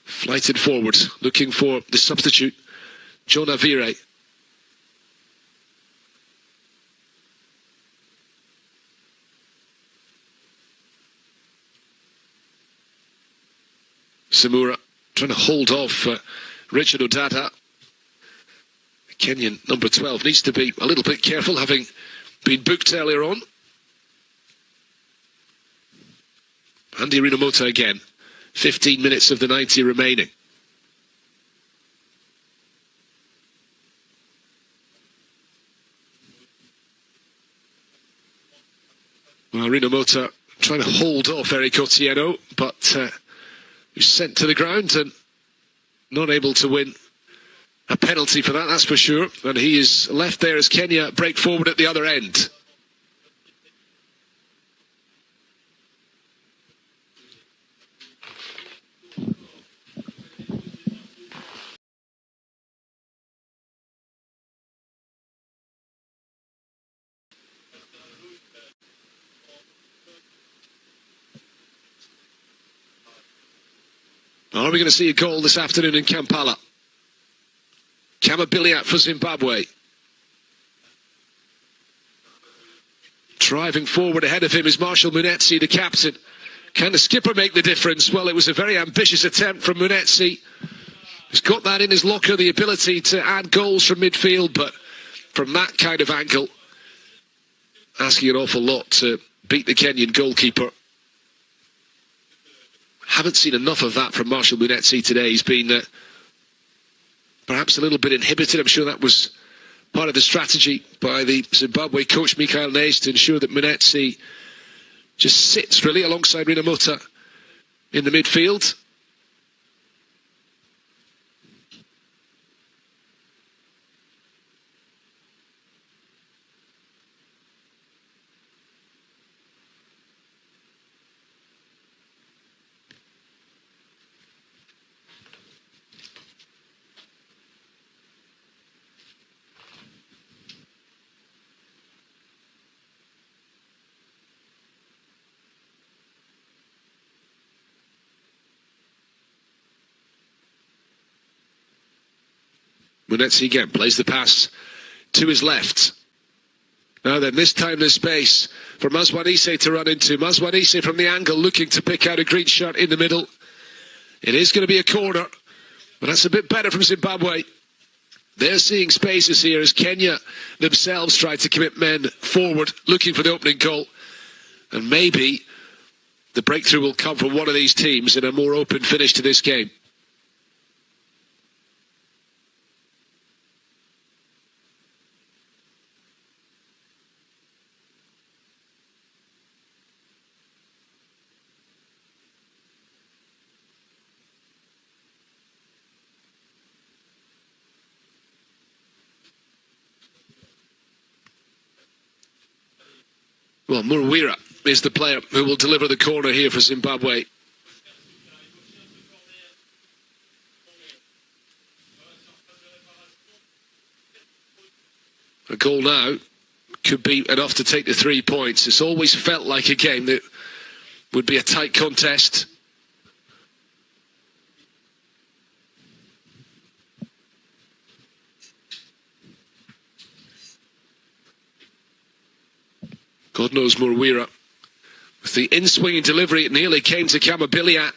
Flighted forward, looking for the substitute, John Avire. Samura trying to hold off Richard Odada. The Kenyan number 12 needs to be a little bit careful, having been booked earlier on. Andy Rinomota again. 15 minutes of the 90 remaining. Well, Rinomota trying to hold off Eric Otieno, but who's sent to the ground and not able to win a penalty for that, that's for sure. And he is left there as Kenya break forward at the other end. Are we going to see a goal this afternoon in Kampala? Kamabilia for Zimbabwe. Driving forward ahead of him is Marshall Munetsi, the captain. Can the skipper make the difference? Well, it was a very ambitious attempt from Munetsi. He's got that in his locker, the ability to add goals from midfield, but from that kind of angle, asking an awful lot to beat the Kenyan goalkeeper. Haven't seen enough of that from Marshall Munetsi today. He's been perhaps a little bit inhibited. I'm sure that was part of the strategy by the Zimbabwe coach Mikael Nays to ensure that Munetsi just sits really alongside Rina Muta in the midfield. Munetsi again plays the pass to his left. Now then, this time there's space for Mazwanise to run into. Mazwanise from the angle looking to pick out a green shirt in the middle. It is going to be a corner, but that's a bit better from Zimbabwe. They're seeing spaces here as Kenya themselves try to commit men forward, looking for the opening goal. And maybe the breakthrough will come from one of these teams in a more open finish to this game. Well, Murwira is the player who will deliver the corner here for Zimbabwe. A goal now could be enough to take the 3 points. It's always felt like a game that would be a tight contest. God knows Murwira. With the in-swinging delivery, it nearly came to Kamabiliat.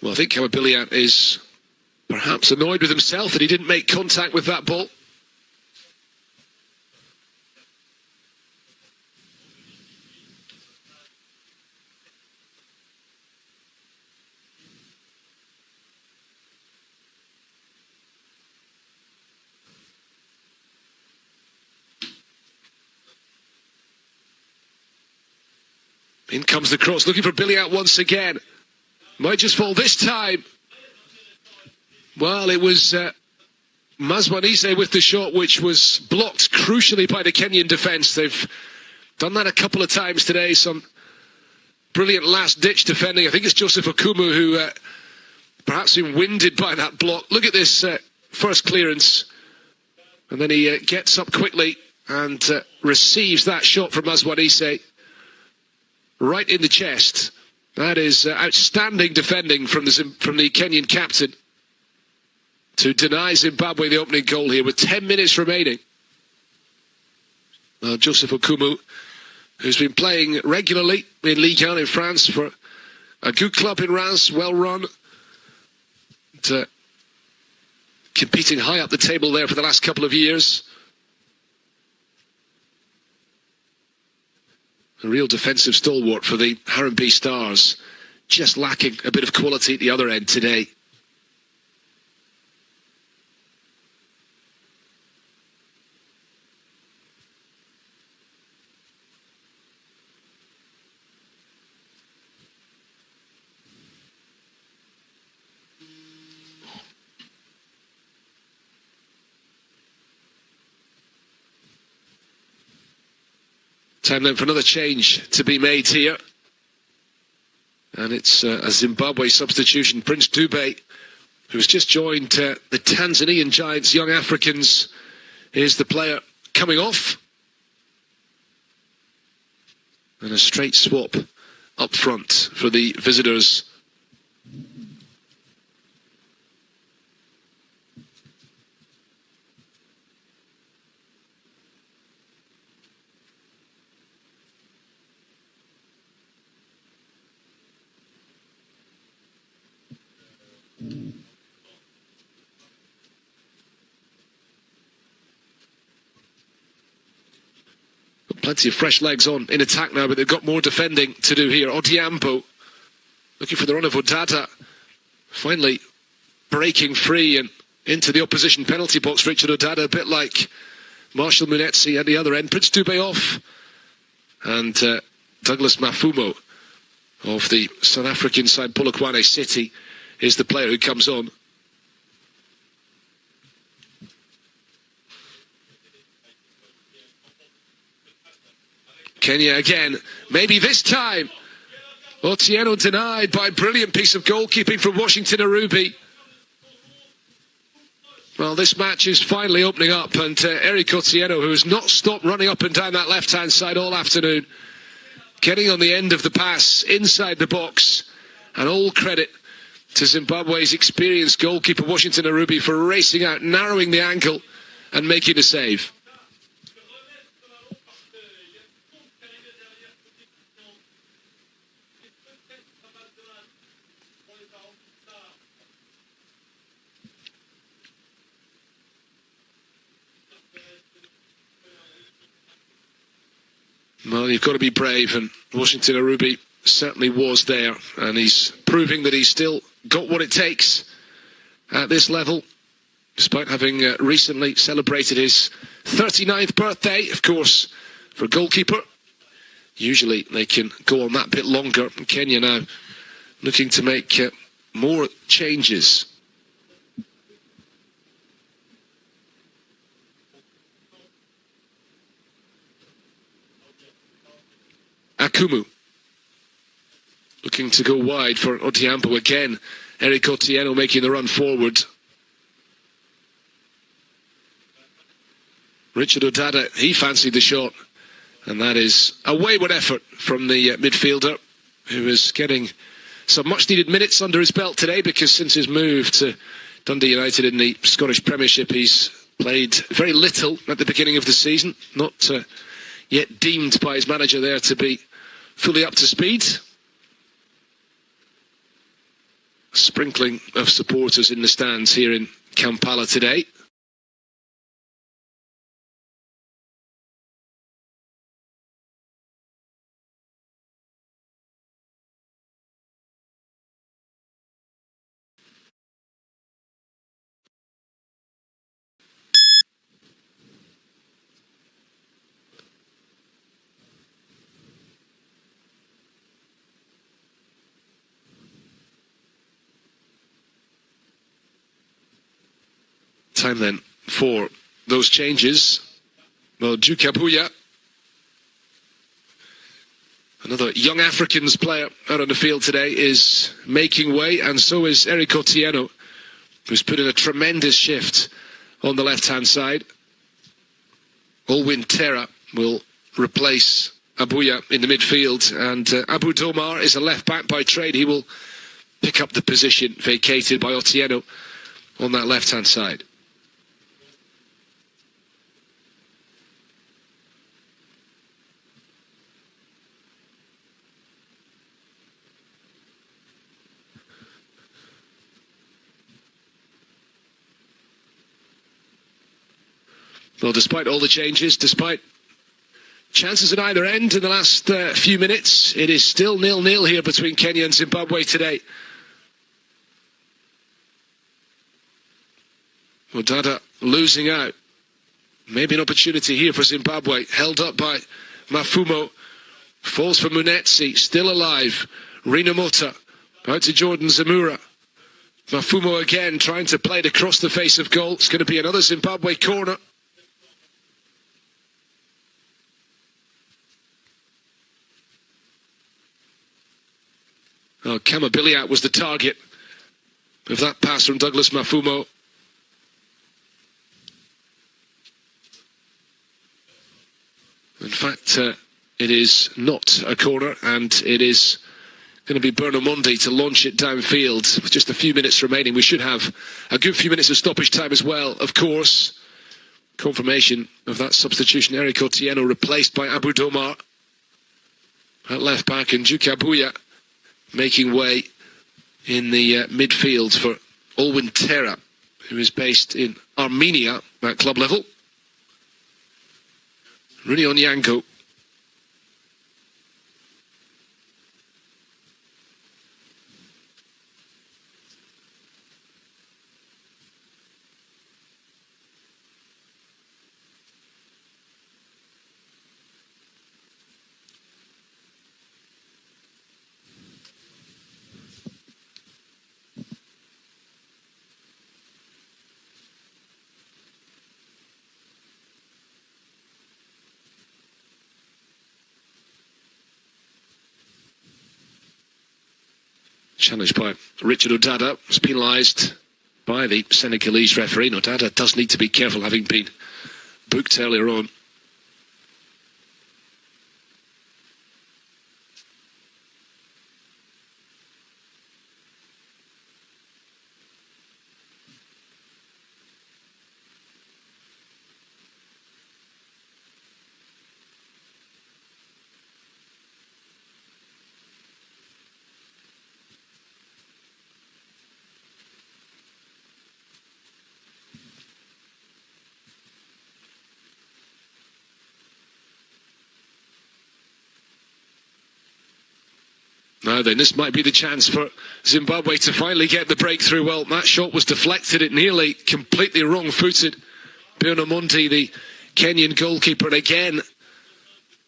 Well, I think Kamabiliat is perhaps annoyed with himself that he didn't make contact with that ball. In comes the cross, looking for Biliat once again. Might just fall this time. Well, it was Mazwanise with the shot, which was blocked crucially by the Kenyan defence. They've done that a couple of times today. Some brilliant last-ditch defending. I think it's Joseph Okumu who perhaps been winded by that block. Look at this first clearance. And then he gets up quickly and receives that shot from Mazwanise. Right in the chest. That is outstanding defending from the Kenyan captain to deny Zimbabwe the opening goal here with 10 minutes remaining. Joseph Okumu, who's been playing regularly in Ligue 1 in France for a good club in Reims, well run, and, competing high up the table there for the last couple of years. A real defensive stalwart for the Harambee Stars, just lacking a bit of quality at the other end today. Time then for another change to be made here. And it's a Zimbabwe substitution. Prince Dube, who's just joined the Tanzanian Giants, Young Africans, is the player coming off. And a straight swap up front for the visitors. Plenty of fresh legs on in attack now, but they've got more defending to do here. Odhiambo looking for the run of Odada. Finally breaking free and into the opposition penalty box. Richard Odada, a bit like Marshall Munetsi at the other end. Prince Dube off. And Douglas Mafumo of the South African side, Polokwane City, is the player who comes on. Kenya again, maybe this time. Otieno denied by a brilliant piece of goalkeeping from Washington Arubi. Well, this match is finally opening up, and Eric Otieno, who has not stopped running up and down that left-hand side all afternoon, getting on the end of the pass inside the box, and all credit to Zimbabwe's experienced goalkeeper Washington Arubi for racing out, narrowing the angle and making a save. Well, you've got to be brave, and Washington Arubi certainly was there, and he's proving that he's still got what it takes at this level, despite having recently celebrated his 39th birthday, of course, for a goalkeeper. Usually they can go on that bit longer. Kenya now looking to make more changes. Akumu looking to go wide for Odhiambo again. Eric Otieno making the run forward. Richard Odada, he fancied the shot, and that is a wayward effort from the midfielder, who is getting some much needed minutes under his belt today, because since his move to Dundee United in the Scottish Premiership, he's played very little at the beginning of the season, not yet deemed by his manager there to be fully up to speed. A sprinkling of supporters in the stands here in Kampala today. Time then for those changes. Well, Jukabuya, another young Africans player out on the field today, is making way, and so is Eric Otieno, who's put in a tremendous shift on the left-hand side. Olwin Terra will replace Abuya in the midfield, and Abu Domar is a left-back by trade. He will pick up the position vacated by Otieno on that left-hand side. Well, despite all the changes, despite chances at either end in the last few minutes, it is still 0-0 here between Kenya and Zimbabwe today. Odada losing out. Maybe an opportunity here for Zimbabwe. Held up by Mafumo. Falls for Munetsi. Still alive. Rina Mota. Out to Jordan Zamura. Mafumo again trying to play it across the face of goal. It's going to be another Zimbabwe corner. Oh, Kamabiliat was the target of that pass from Douglas Mafumo. In fact, it is not a corner, and it is going to be Berno Mondi to launch it downfield. With just a few minutes remaining, we should have a good few minutes of stoppage time as well, of course. Confirmation of that substitution. Eric Otieno replaced by Abu Domar at left back, and Jukabuya making way in the midfield for Olwin Terra, who is based in Armenia at club level. Runi Onyango Challenged by Richard Odada, was penalised by the Senegalese referee. Odada does need to be careful, having been booked earlier on. Now then, this might be the chance for Zimbabwe to finally get the breakthrough. Well, that shot was deflected, it nearly completely wrong-footed. Bionamonti, the Kenyan goalkeeper, and again,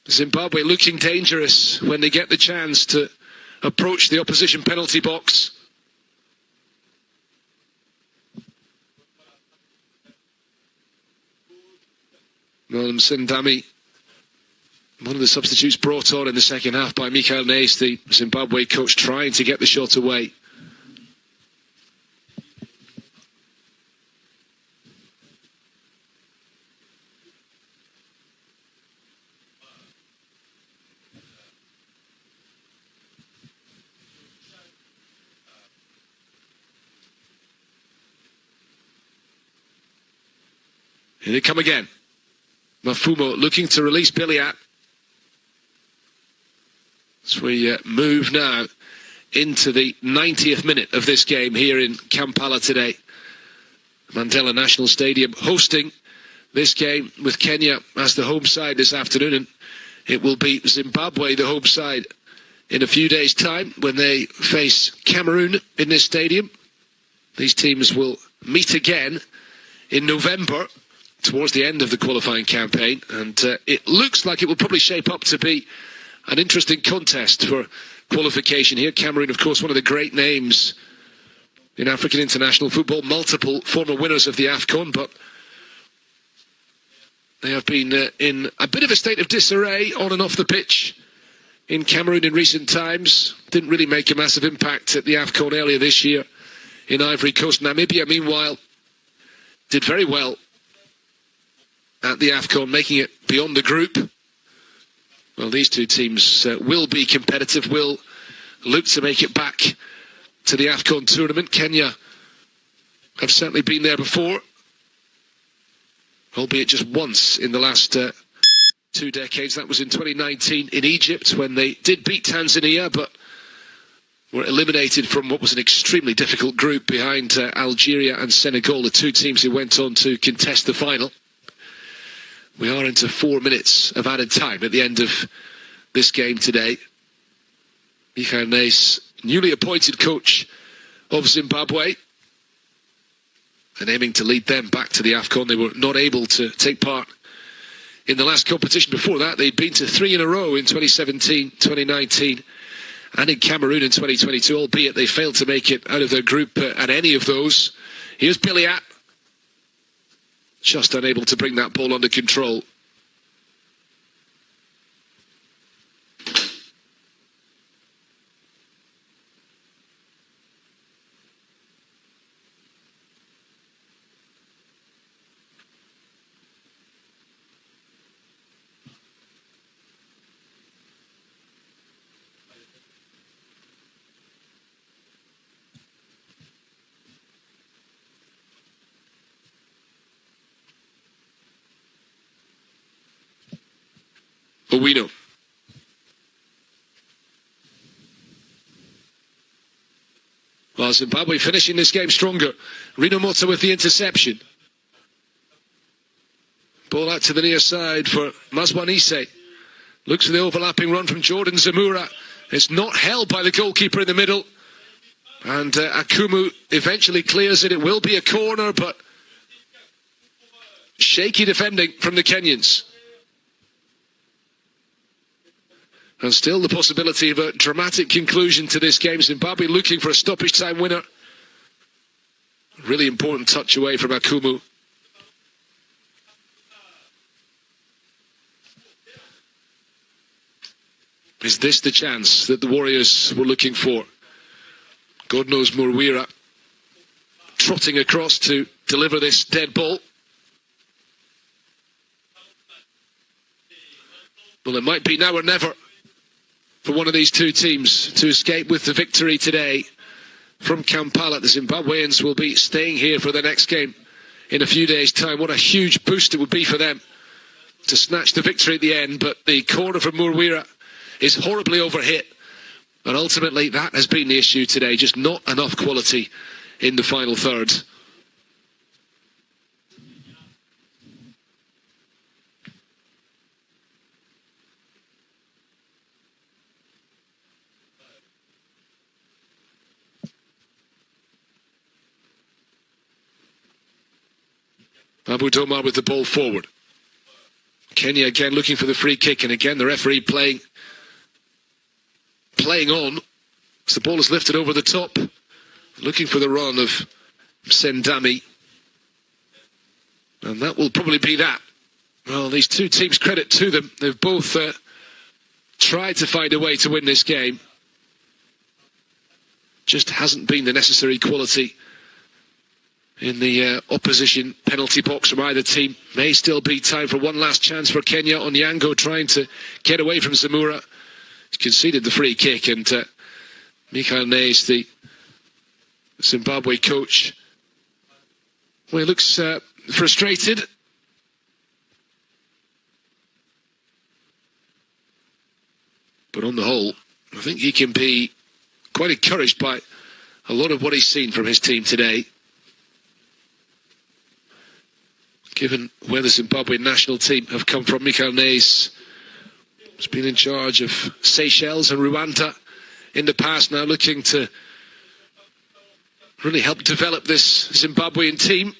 Zimbabwe looking dangerous when they get the chance to approach the opposition penalty box. Nolan Sendami, one of the substitutes brought on in the second half by Michael Nace, the Zimbabwe coach, trying to get the shot away. Here they come again. Mafumo looking to release Biliat. As we move now into the 90th minute of this game here in Kampala today. Mandela National Stadium hosting this game with Kenya as the home side this afternoon. And it will be Zimbabwe, the home side, in a few days' time when they face Cameroon in this stadium. These teams will meet again in November, towards the end of the qualifying campaign. And it looks like it will probably shape up to be an interesting contest for qualification here. Cameroon, of course, one of the great names in African international football, multiple former winners of the AFCON, but they have been in a bit of a state of disarray on and off the pitch in Cameroon in recent times. Didn't really make a massive impact at the AFCON earlier this year in Ivory Coast. Namibia, meanwhile, did very well at the AFCON, making it beyond the group. Well, these two teams will be competitive, will look to make it back to the AFCON tournament. Kenya have certainly been there before, albeit just once in the last 2 decades. That was in 2019 in Egypt, when they did beat Tanzania, but were eliminated from what was an extremely difficult group behind Algeria and Senegal, the two teams who went on to contest the final. We are into 4 minutes of added time at the end of this game today. Michael Nace, newly appointed coach of Zimbabwe, and aiming to lead them back to the AFCON. They were not able to take part in the last competition. Before that, they'd been to 3 in a row in 2017, 2019, and in Cameroon in 2022, albeit they failed to make it out of their group at any of those. Here's Biliat. Just unable to bring that ball under control. Owino. Well, Zimbabwe finishing this game stronger. Rino Mota with the interception. Ball out to the near side for Mazwanise. Looks for the overlapping run from Jordan Zamura. It's not held by the goalkeeper in the middle. And Akumu eventually clears it. It will be a corner, but shaky defending from the Kenyans. And still the possibility of a dramatic conclusion to this game. Zimbabwe looking for a stoppage time winner. Really important touch away from Akumu. Is this the chance that the Warriors were looking for? God knows Murwira trotting across to deliver this dead ball. Well, it might be now or never for one of these two teams to escape with the victory today from Kampala. The Zimbabweans will be staying here for the next game in a few days' time. What a huge boost it would be for them to snatch the victory at the end, but the corner from Murwira is horribly overhit, and ultimately that has been the issue today, just not enough quality in the final third. Abu Domar with the ball forward. Kenya again looking for the free kick, and again the referee playing on as the ball is lifted over the top, looking for the run of Sendami, and that will probably be that. Well, these two teams, credit to them, they've both tried to find a way to win this game. Just hasn't been the necessary quality in the opposition penalty box from either team. May still be time for one last chance for Kenya. Onyango trying to get away from Zamora. He's conceded the free kick, and Michael Nays, the Zimbabwe coach, well, he looks frustrated. But on the whole, I think he can be quite encouraged by a lot of what he's seen from his team today. Given where the Zimbabwe national team have come from, Michael Nays has been in charge of Seychelles and Rwanda in the past, now looking to really help develop this Zimbabwean team.